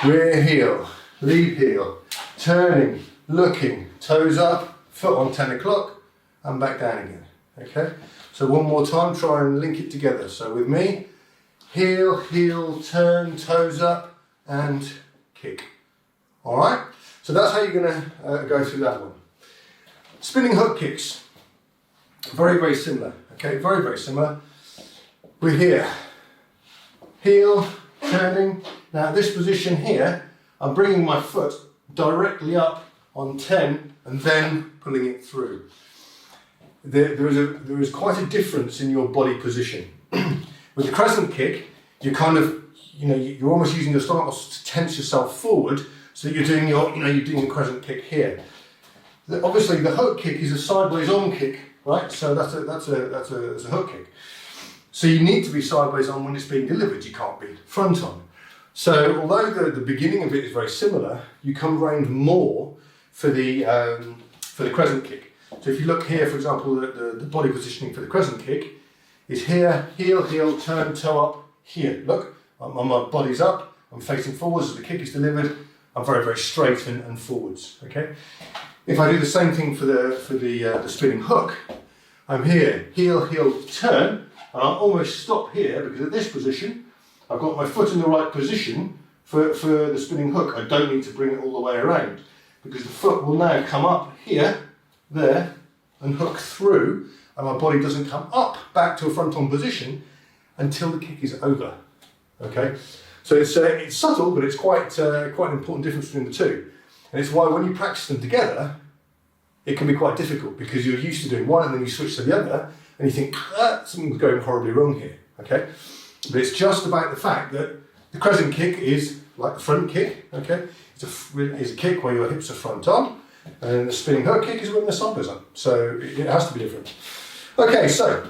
rear heel, lead heel, turning, looking, toes up, foot on 10 o'clock, and back down again, okay? So one more time, try and link it together. So with me, heel, heel, turn, toes up, and kick. All right? So that's how you're going to go through that one. Spinning hook kicks. Very, very similar. Okay, very, very similar. We're here. Heel, turning. Now this position here, I'm bringing my foot directly up on 10 and then pulling it through. There is quite a difference in your body position. With the crescent kick, you're kind of, you're almost using your stomach muscles to tense yourself forward, so that you're doing the crescent kick here. Obviously, the hook kick is a sideways on kick, right? So that's a hook kick. So you need to be sideways on when it's being delivered. You can't be front on. So although the beginning of it is very similar, you come round more for the crescent kick. So if you look here, for example, the body positioning for the crescent kick is here, heel, heel, turn, toe up, here. Look, my body's up, I'm facing forwards as the kick is delivered, I'm very, very straight and forwards, okay? If I do the same thing for the spinning hook, I'm here, heel, heel, turn, and I'll almost stop here because at this position, I've got my foot in the right position for the spinning hook. I don't need to bring it all the way around because the foot will now come up here, there, and hook through, and my body doesn't come up back to a front-on position until the kick is over. Okay, so it's subtle, but it's quite an important difference between the two, and it's why when you practice them together, it can be quite difficult because you're used to doing one and then you switch to the other, and you think something's going horribly wrong here. Okay, but it's just about the fact that the crescent kick is like the front kick. Okay, it's a kick where your hips are front on. And the spinning hook kick is when the sideways on. So it has to be different. Okay, so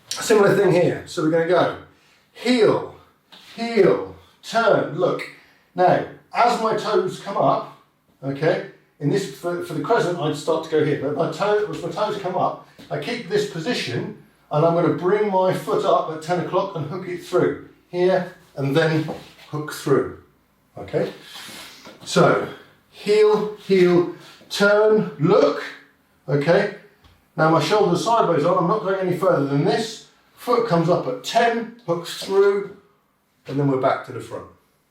similar thing here. So we're going to go heel, heel, turn, look. Now, as my toes come up, okay, in this for the crescent, I'd start to go here. But as my toes come up, I keep this position, and I'm going to bring my foot up at 10 o'clock and hook it through here, and then hook through. Okay, so heel, heel, turn, look, okay. Now my shoulder's sideways on, I'm not going any further than this. Foot comes up at 10, hooks through, and then we're back to the front,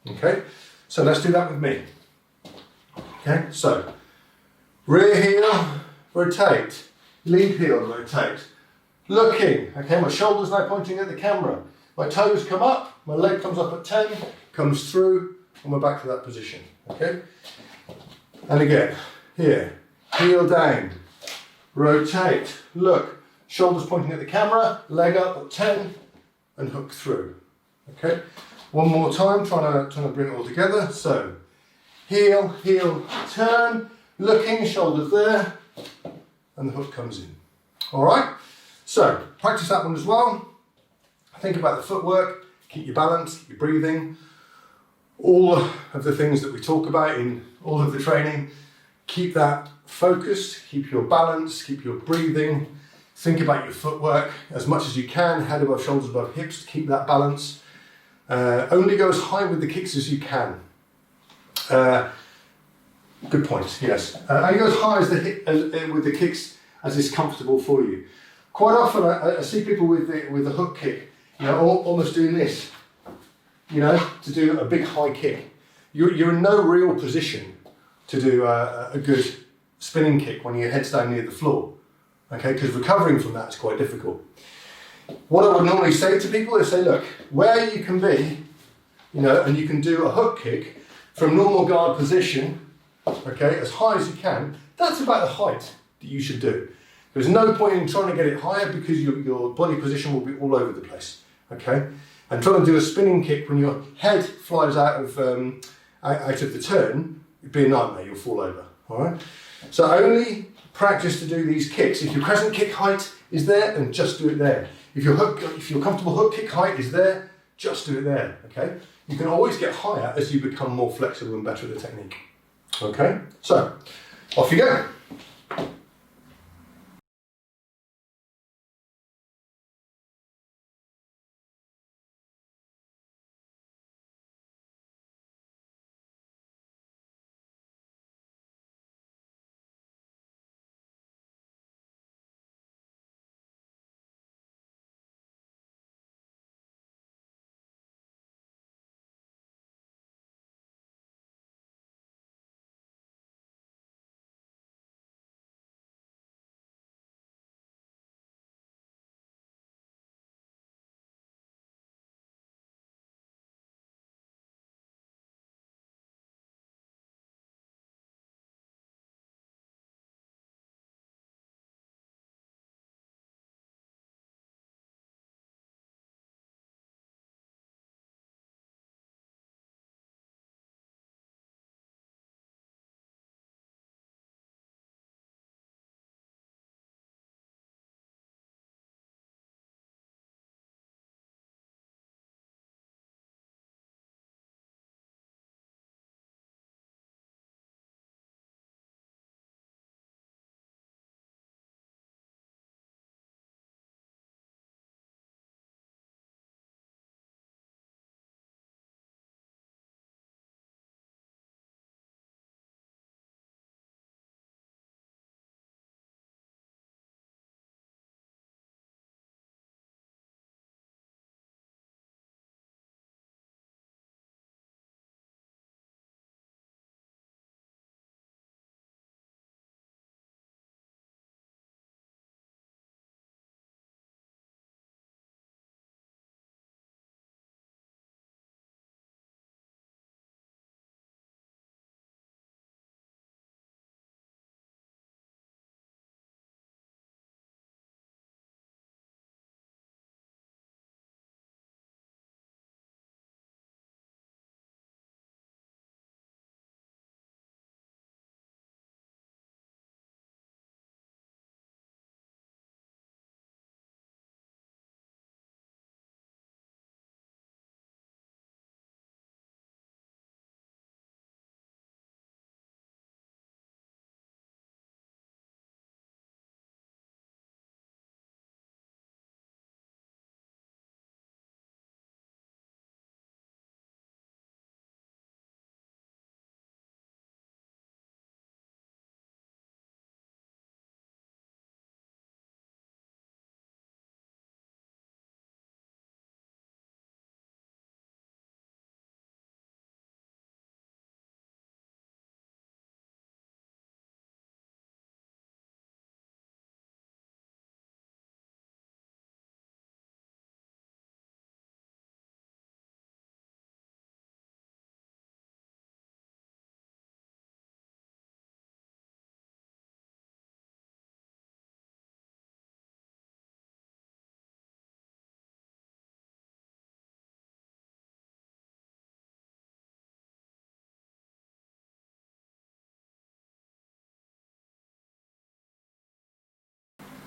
okay. So let's do that with me. Okay, so rear heel, rotate, lead heel, rotate, looking, okay, my shoulder's now pointing at the camera. My toes come up, my leg comes up at 10, comes through, and we're back to that position, okay. And again, here, heel down, rotate, look, shoulders pointing at the camera, leg up at 10, and hook through. Okay, one more time, trying to bring it all together. So, heel, heel, turn, looking, shoulders there, and the hook comes in. All right, so practice that one as well. Think about the footwork, keep your balance, keep your breathing. All of the things that we talk about in all of the training, keep that focused, keep your balance, keep your breathing, think about your footwork as much as you can, head above shoulders above hips to keep that balance. Only go as high with the kicks as you can. Good point, yes. Only go as high as with the kicks as is comfortable for you. Quite often I see people with the hook kick, almost doing this. To do a big high kick. You're in no real position to do a good spinning kick when your head's down near the floor, okay, because recovering from that is quite difficult. What I would normally say to people is say, look, where you can be you know, and you can do a hook kick from normal guard position, okay, as high as you can. That's about the height that you should do. There's no point in trying to get it higher because your body position will be all over the place, okay? And trying to do a spinning kick when your head flies out of the turn, it'd be a nightmare, you'll fall over, all right? So only practice to do these kicks. If your crescent kick height is there, then just do it there. If your comfortable hook kick height is there, just do it there, okay? You can always get higher as you become more flexible and better at the technique, okay? So, off you go.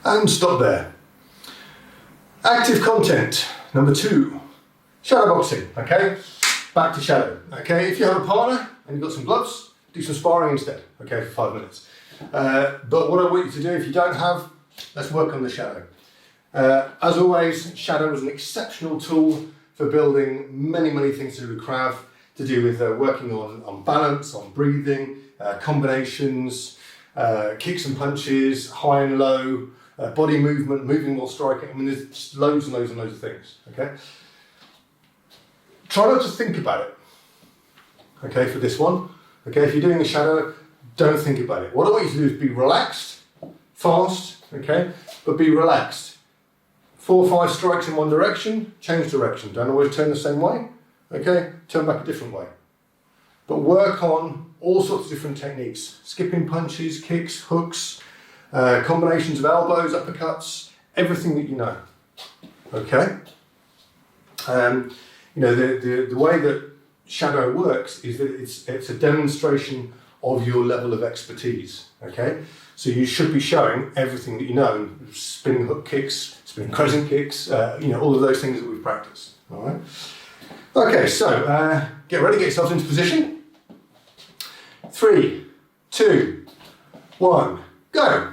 And stop there. Active content, number 2. Shadow boxing, okay? Back to shadow, okay? If you have a partner and you've got some gloves, do some sparring instead, okay, for 5 minutes. But what I want you to do, if you don't have, let's work on the shadow. As always, shadow is an exceptional tool for building many things to do with Krav, to do with working on balance, on breathing, combinations, kicks and punches, high and low, body movement, moving while striking. I mean, there's just loads and loads of things, okay? Try not to think about it, okay, for this one. Okay, if you're doing the shadow, don't think about it. What I want you to do is be relaxed, fast, okay, but be relaxed. 4 or 5 strikes in one direction, change direction. Don't always turn the same way, Okay, turn back a different way. But work on all sorts of different techniques. Skipping punches, kicks, hooks, combinations of elbows, uppercuts, everything that you know. Okay? You know, the way that shadow works is that it's a demonstration of your level of expertise. Okay? So you should be showing everything that you know, spinning hook kicks, spinning crescent kicks, you know, all of those things that we've practiced. All right? Okay, so get ready, get yourselves into position. 3, 2, 1, go!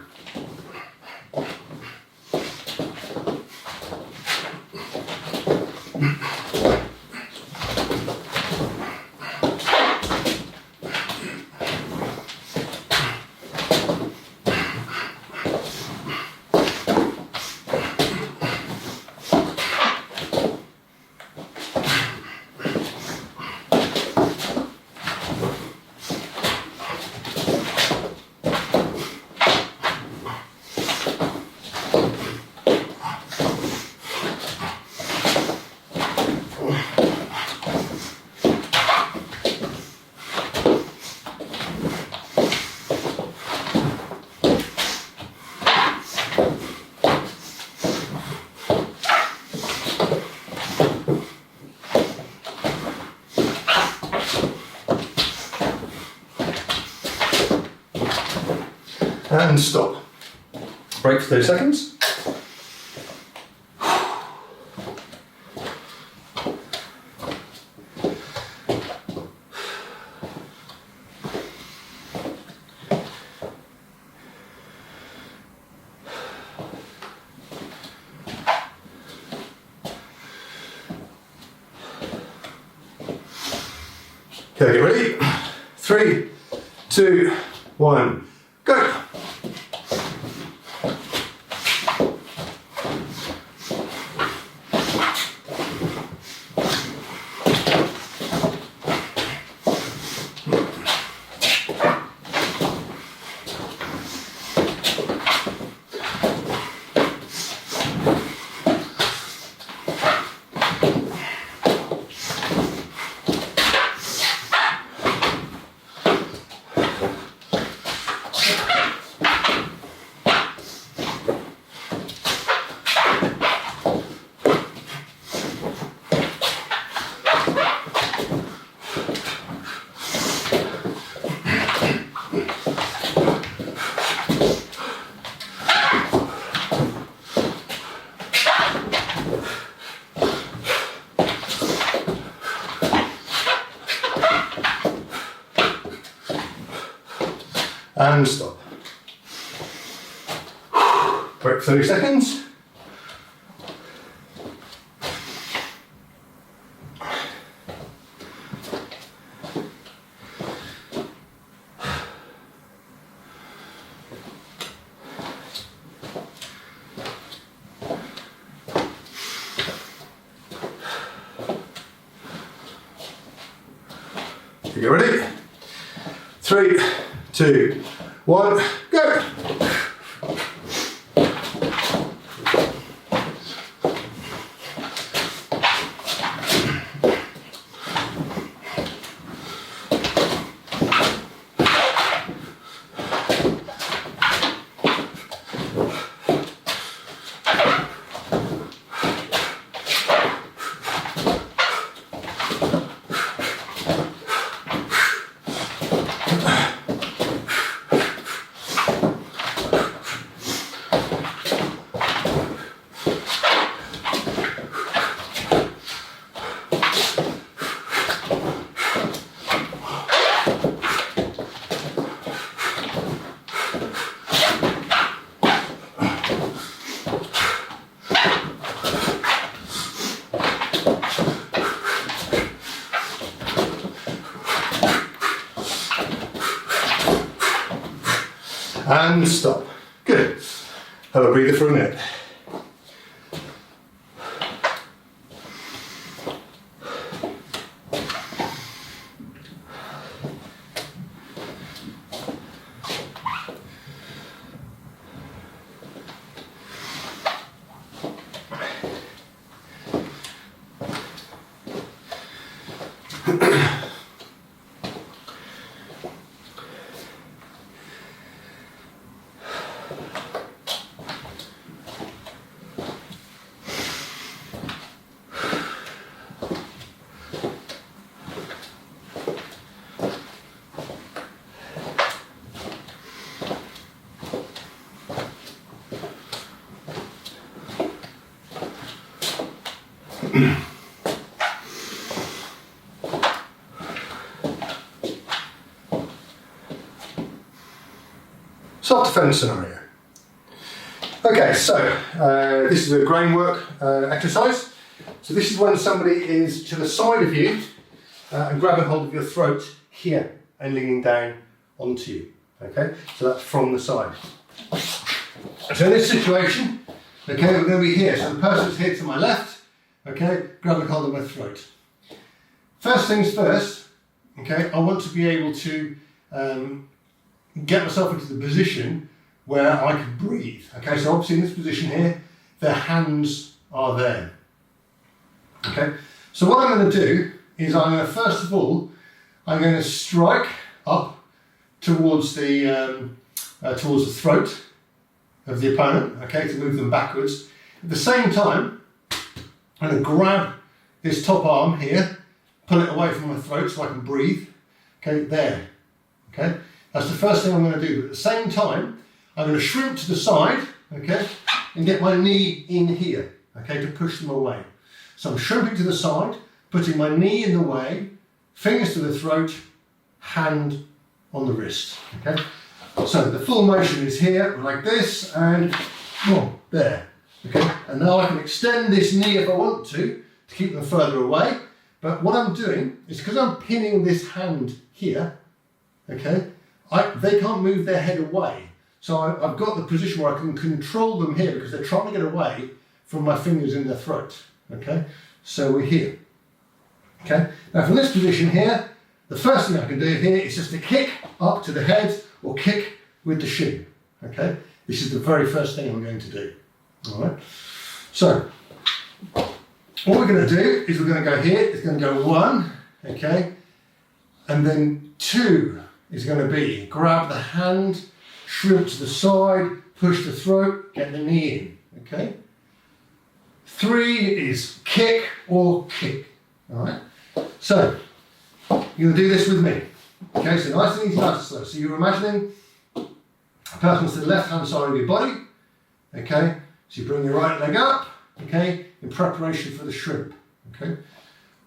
And stop. Break for 30 seconds. Okay, get ready. 3, 2, 1, go! And stop. Break 30 seconds. You ready? 3, 2, 1, go! And stop. Good. Have a breather for a minute. Self-defense scenario. Okay, so this is a grain work exercise. So this is when somebody is to the side of you and grabbing hold of your throat here and leaning down onto you. Okay, so that's from the side. So in this situation, okay, we're going to be here. So the person's here to my left, okay, grabbing hold of my throat. First things first, okay, I want to be able to get myself into the position where I can breathe. Okay, so obviously in this position here, the hands are there. Okay, so what I'm going to do is I'm going to, first of all, I'm going to strike up towards the throat of the opponent, okay, to move them backwards. At the same time, I'm going to grab this top arm here, pull it away from my throat so I can breathe. Okay, there. Okay, that's the first thing I'm going to do. But at the same time, I'm going to shrimp to the side, okay, and get my knee in here, okay, to push them away. So I'm shrimping to the side, putting my knee in the way, fingers to the throat, hand on the wrist, okay. So the full motion is here, like this, and boom, there, okay. And now I can extend this knee if I want to keep them further away. But what I'm doing is, because I'm pinning this hand here, okay, they can't move their head away. So I've got the position where I can control them here because they're trying to get away from my fingers in their throat, okay? So we're here, okay? Now from this position here, the first thing I can do here is just to kick up to the head or kick with the shin, okay? This is the very first thing I'm going to do, all right? So what we're going to do is we're going to go here, it's going to go 1, okay? And then 2 is going to be grab the hand, shrimp to the side, push the throat, get the knee in, okay? 3 is kick or kick, all right? So, you're going to do this with me, okay? So nice and easy, nice and slow. So you're imagining a person's to the left-hand side of your body, okay? So you bring your right leg up, okay, in preparation for the shrimp, okay?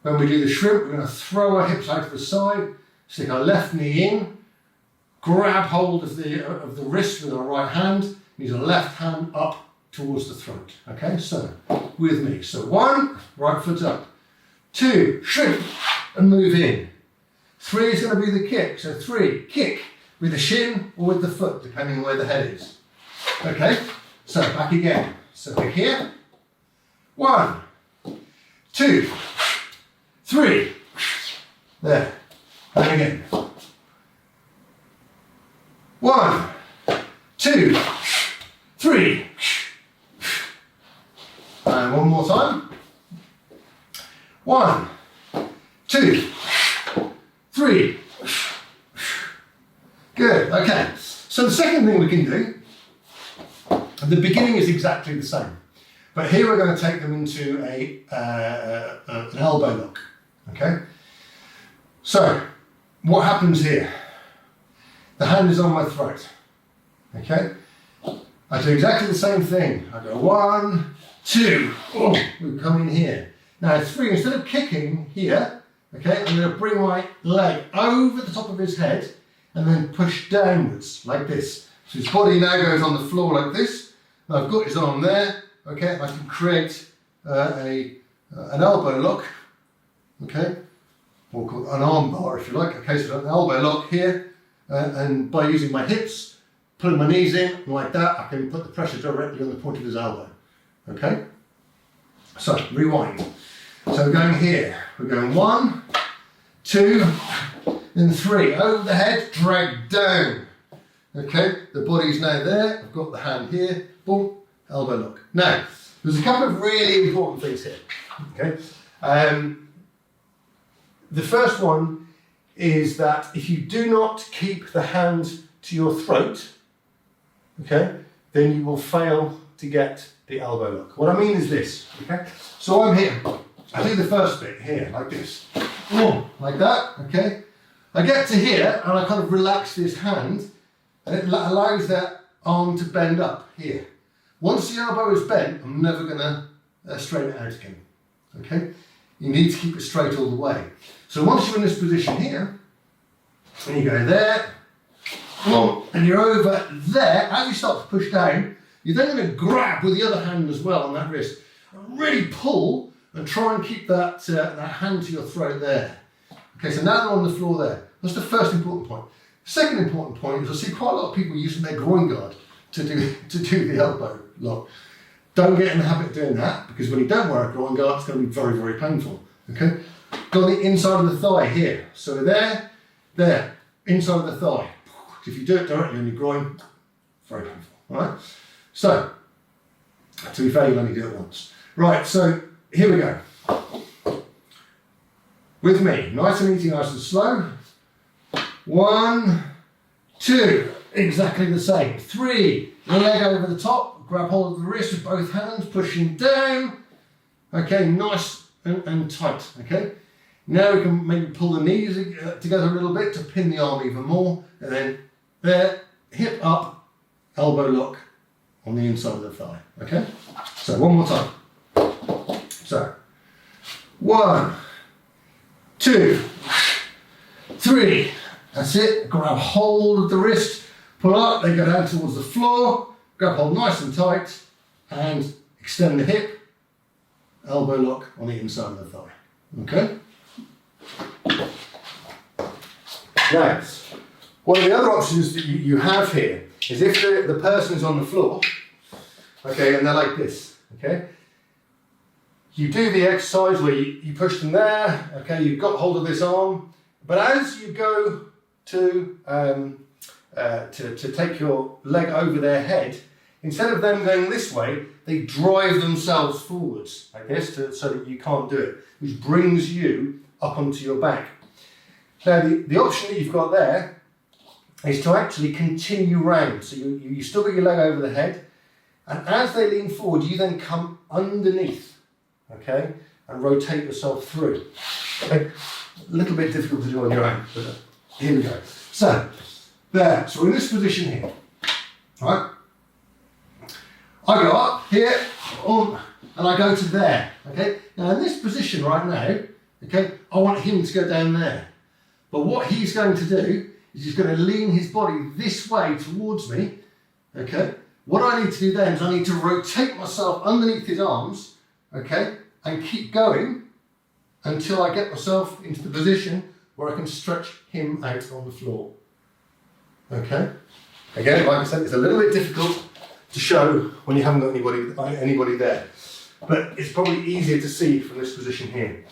When we do the shrimp, we're going to throw our hips out to the side, stick our left knee in, grab hold of the wrist with our right hand, use our left hand up towards the throat. Okay, so with me. So 1, right foot up. 2, shrimp and move in. 3 is going to be the kick. So 3, kick with the shin or with the foot, depending on where the head is. Okay, so back again. So we're here. 1, 2, 3. There. And again. 1, 2, 3. And one more time. 1, 2, 3. Good, okay. So the second thing we can do, at the beginning is exactly the same. But here we're going to take them into an elbow lock, okay? So, what happens here? The hand is on my throat, okay? I do exactly the same thing. I go 1, 2, oh, we come in here. Now 3, instead of kicking here, okay, I'm going to bring my leg over the top of his head and then push downwards like this. So his body now goes on the floor like this. I've got his arm there, okay, I can create an elbow lock, okay, or called an arm bar if you like. Okay, so an elbow lock here, and by using my hips, pulling my knees in like that, I can put the pressure directly on the point of his elbow. Okay, so rewind. So we're going here. We're going 1, 2, then 3. Over the head, drag down. Okay, the body's now there. I've got the hand here. Boom, elbow lock. Now, there's a couple of really important things here. Okay, The first one is that if you do not keep the hand to your throat, okay, then you will fail to get the elbow lock. What I mean is this, okay? So I'm here. I do the first bit here, like this. Like that, okay? I get to here and I kind of relax this hand and it allows that arm to bend up here. Once the elbow is bent, I'm never gonna straighten it out again, okay? You need to keep it straight all the way. So once you're in this position here, and you go there, and you're over there, as you start to push down, you're then going to grab with the other hand as well on that wrist, and really pull and try and keep that hand to your throat there. Okay, so now they're on the floor there. That's the first important point. Second important point is I see quite a lot of people using their groin guard to do the elbow lock. Don't get in the habit of doing that, because when you don't wear a groin guard, it's going to be very, very painful. Okay, go on the inside of the thigh here. So there, inside of the thigh. If you do it directly on your groin, very painful. All right. So, to be fair, you only do it once. Right. So here we go. With me, nice and easy, nice and slow. 1, 2, exactly the same. 3, leg over the top, grab hold of the wrist with both hands, pushing down. Okay, nice and tight, okay? Now we can maybe pull the knees together a little bit to pin the arm even more, and then there, hip up, elbow lock on the inside of the thigh, okay? So one more time. So, 1, 2, 3, that's it. Grab hold of the wrist, pull up, they go down towards the floor, grab hold nice and tight, and extend the hip, elbow lock on the inside of the thigh, okay? Now, one of the other options that you have here is if the person is on the floor, okay, and they're like this, okay? You do the exercise where you push them there, okay, you've got hold of this arm, but as you go to take your leg over their head, instead of them going this way, they drive themselves forwards, I guess, so that you can't do it, which brings you up onto your back. Now, the option that you've got there is to actually continue round. So you still got your leg over the head, and as they lean forward, you then come underneath, okay, and rotate yourself through. Okay. A little bit difficult to do on your own, but here we go. So, there, so we're in this position here, right? I go up here, and I go to there, okay? Now in this position right now, okay, I want him to go down there. But what he's going to do is he's going to lean his body this way towards me, okay? What I need to do then is I need to rotate myself underneath his arms, okay, and keep going until I get myself into the position where I can stretch him out on the floor, okay? Again, like I said, it's a little bit difficult to show when you haven't got anybody there, but it's probably easier to see from this position here.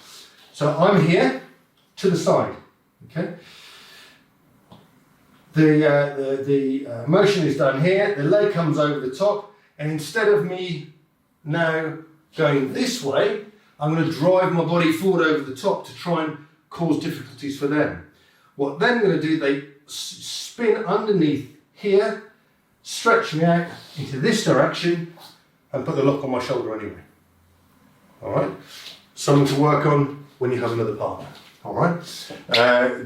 So I'm here to the side, okay? The motion is done here, the leg comes over the top, and instead of me now going this way, I'm going to drive my body forward over the top to try and cause difficulties for them. What they're going to do, they spin underneath here, stretch me out into this direction, and put the lock on my shoulder anyway. All right? Something to work on when you have another partner. All right?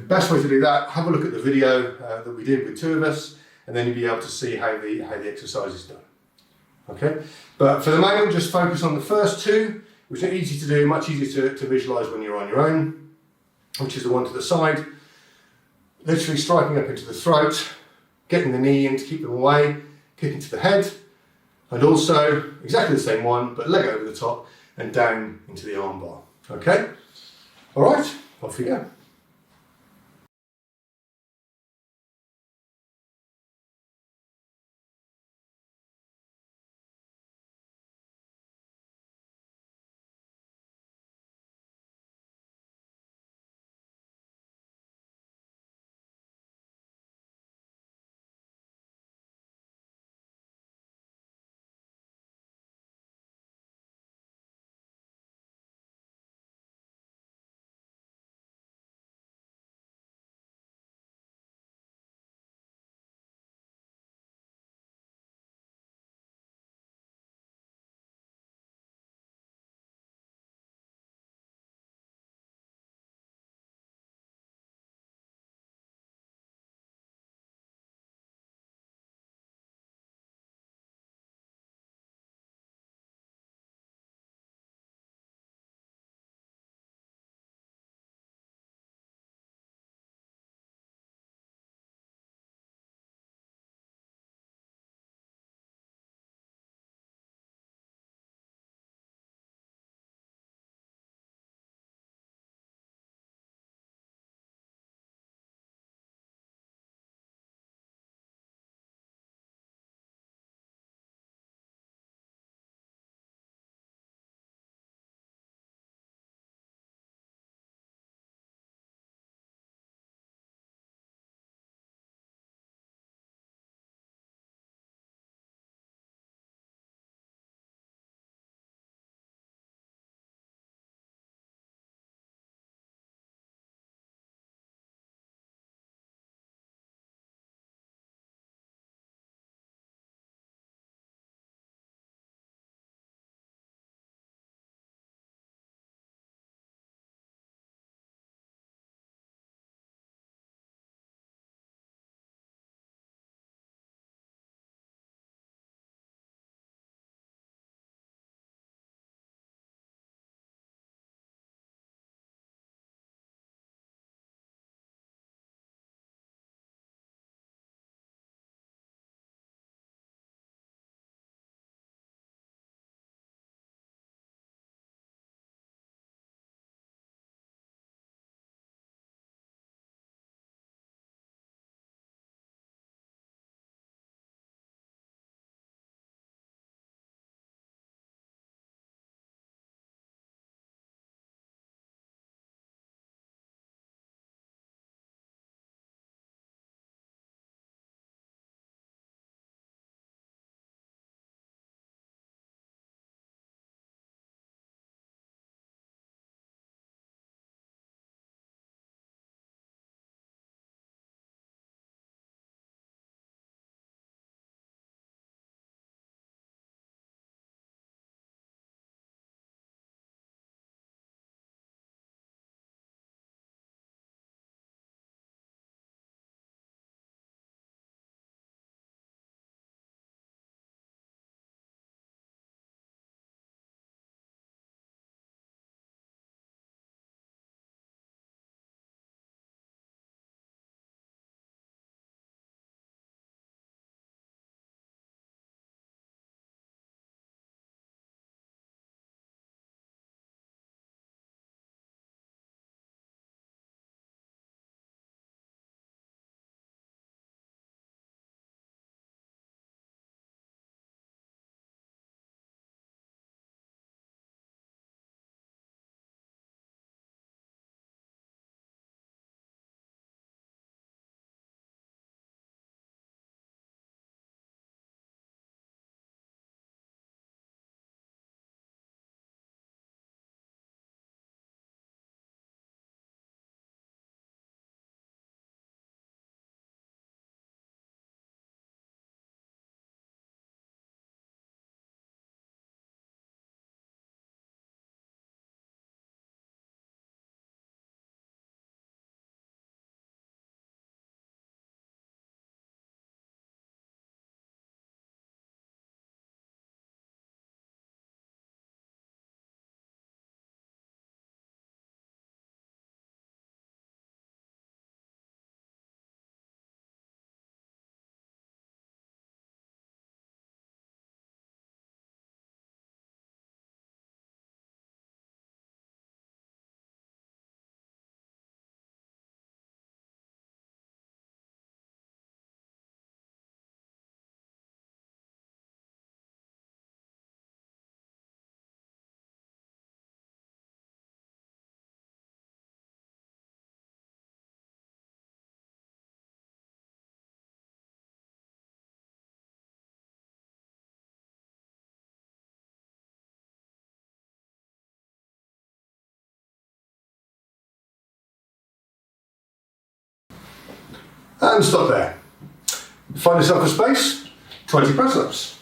Best way to do that, have a look at the video that we did with 2 of us, and then you'll be able to see how the exercise is done. Okay? But for the moment, just focus on the first 2, which are easy to do, much easier to visualise when you're on your own, which is the one to the side, literally striking up into the throat, getting the knee in to keep them away, kicking to the head, and also exactly the same one, but leg over the top and down into the arm bar. Okay? All right, off you go. And stop there. Find yourself a space, 20 press-ups.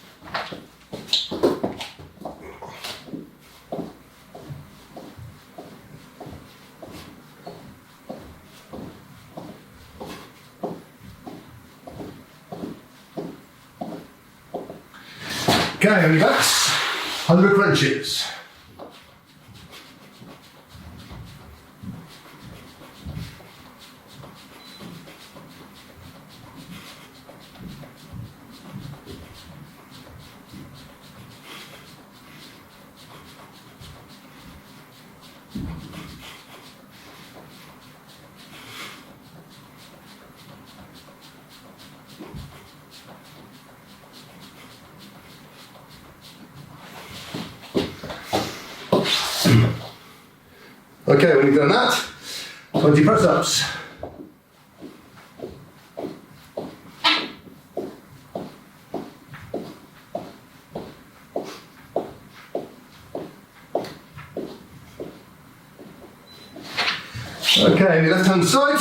Okay, and that's 100 crunches. Okay, when you've done that, 20 press-ups. Okay, on your left hand side,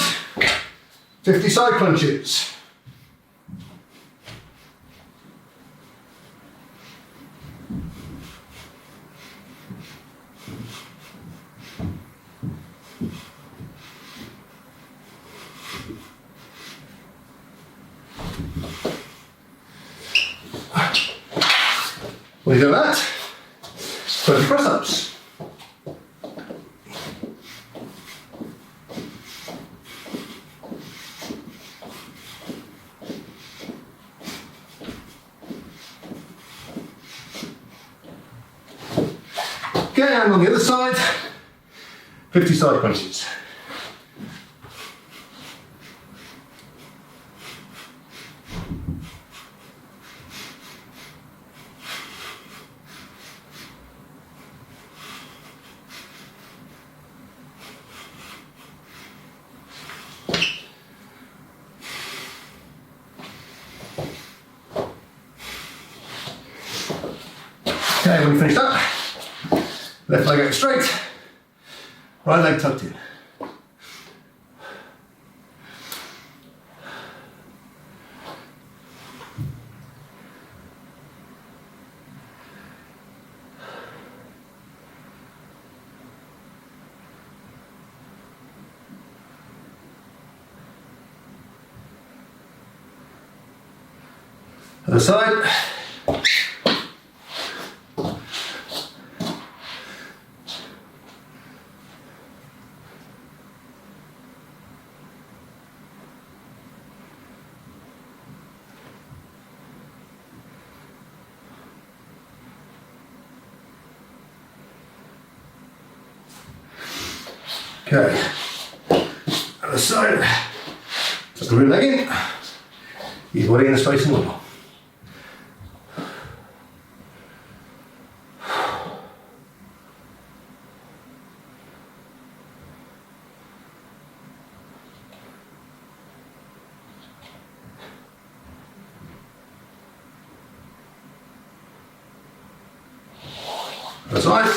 50 side crunches. When you've done that, 20 press-ups. Okay, and on the other side, 50 side crunches. Okay, when you finish that, left leg out straight, right leg tucked in. Other side. Okay, other side, tuck the rear leg in, your body in the space and wiggle. Other side.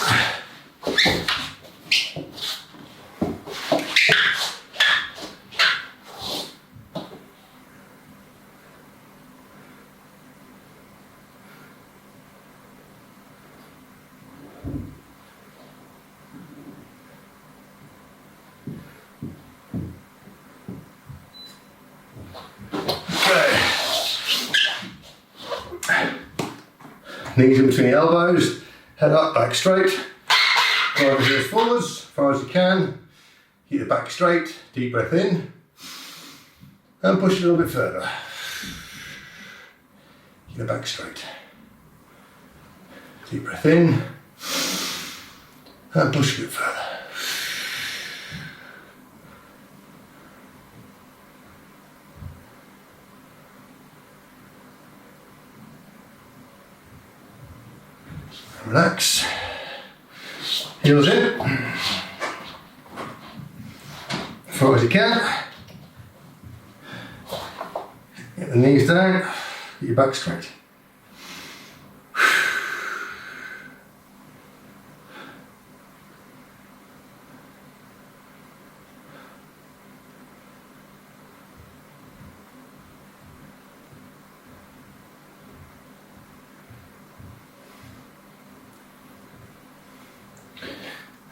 Knees in between the elbows, head up, back straight. Drive the heels forwards as far as you can. Keep the back straight, deep breath in. And push it a little bit further. Keep the back straight. Deep breath in. And push a bit further. Relax. Heels in. As far as you can. Get the knees down. Get your back straight.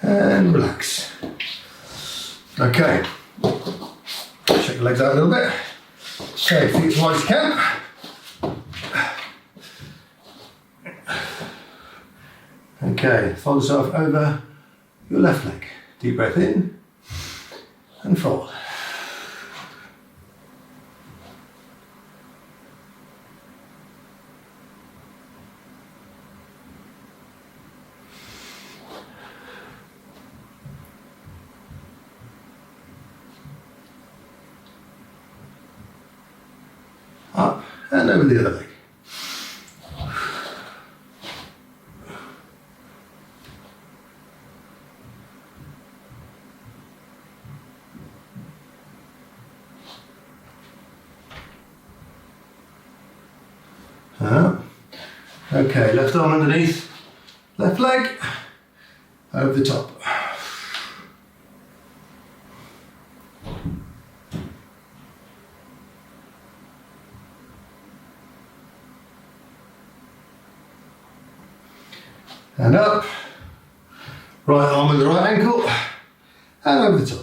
and relax. Okay, shake the legs out a little bit. Okay, feet as wide as you can. Okay, fold yourself over your left leg. Deep breath in and fold. Up and over the other leg. Okay, left arm underneath, left leg, over the top. And up, right arm with the right ankle, and over the top.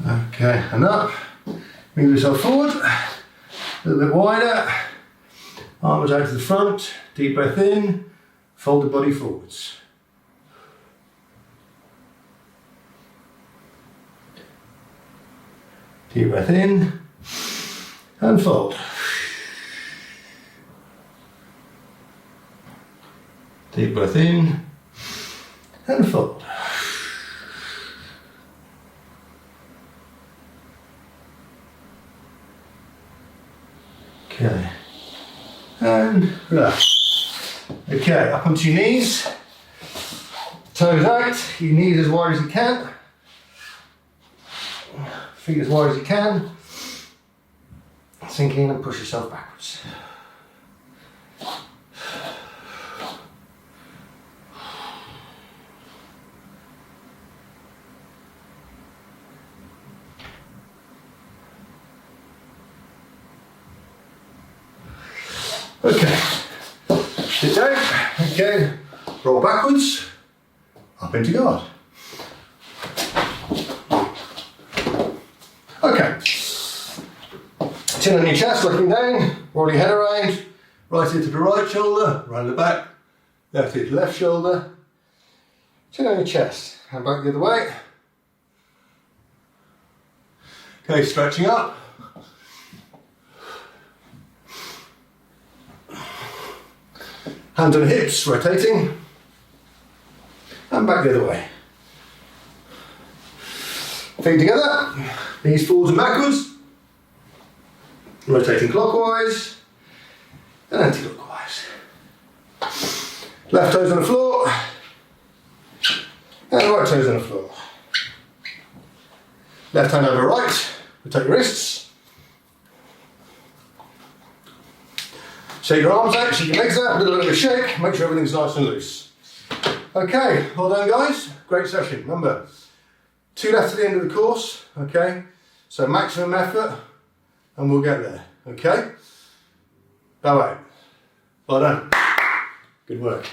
Okay, and up, move yourself forward, a little bit wider, arms out to the front, deep breath in, fold the body forwards. Deep breath in, and fold. Deep breath in, and fold. Okay, and relax. Okay, up onto your knees, toes out, your knees as wide as you can, feet as wide as you can, sink in and push yourself backwards. Okay, sit down, again, roll backwards, up into guard. Okay, chin on your chest, looking down, roll your head around, right ear to the right shoulder, round the back, left ear to the left shoulder, chin on your chest, hand back the other way. Okay, stretching up. Hands on the hips, rotating, and back the other way. Feet together, knees forwards and backwards, rotating clockwise and anti-clockwise. Left toes on the floor, and right toes on the floor. Left hand over right, rotate your wrists. Shake your arms out, shake your legs out, a little bit of a shake, make sure everything's nice and loose. Okay, well done guys, great session. Remember, 2 left at the end of the course, okay? So maximum effort, and we'll get there, okay? Bye-bye. Well done. Good work.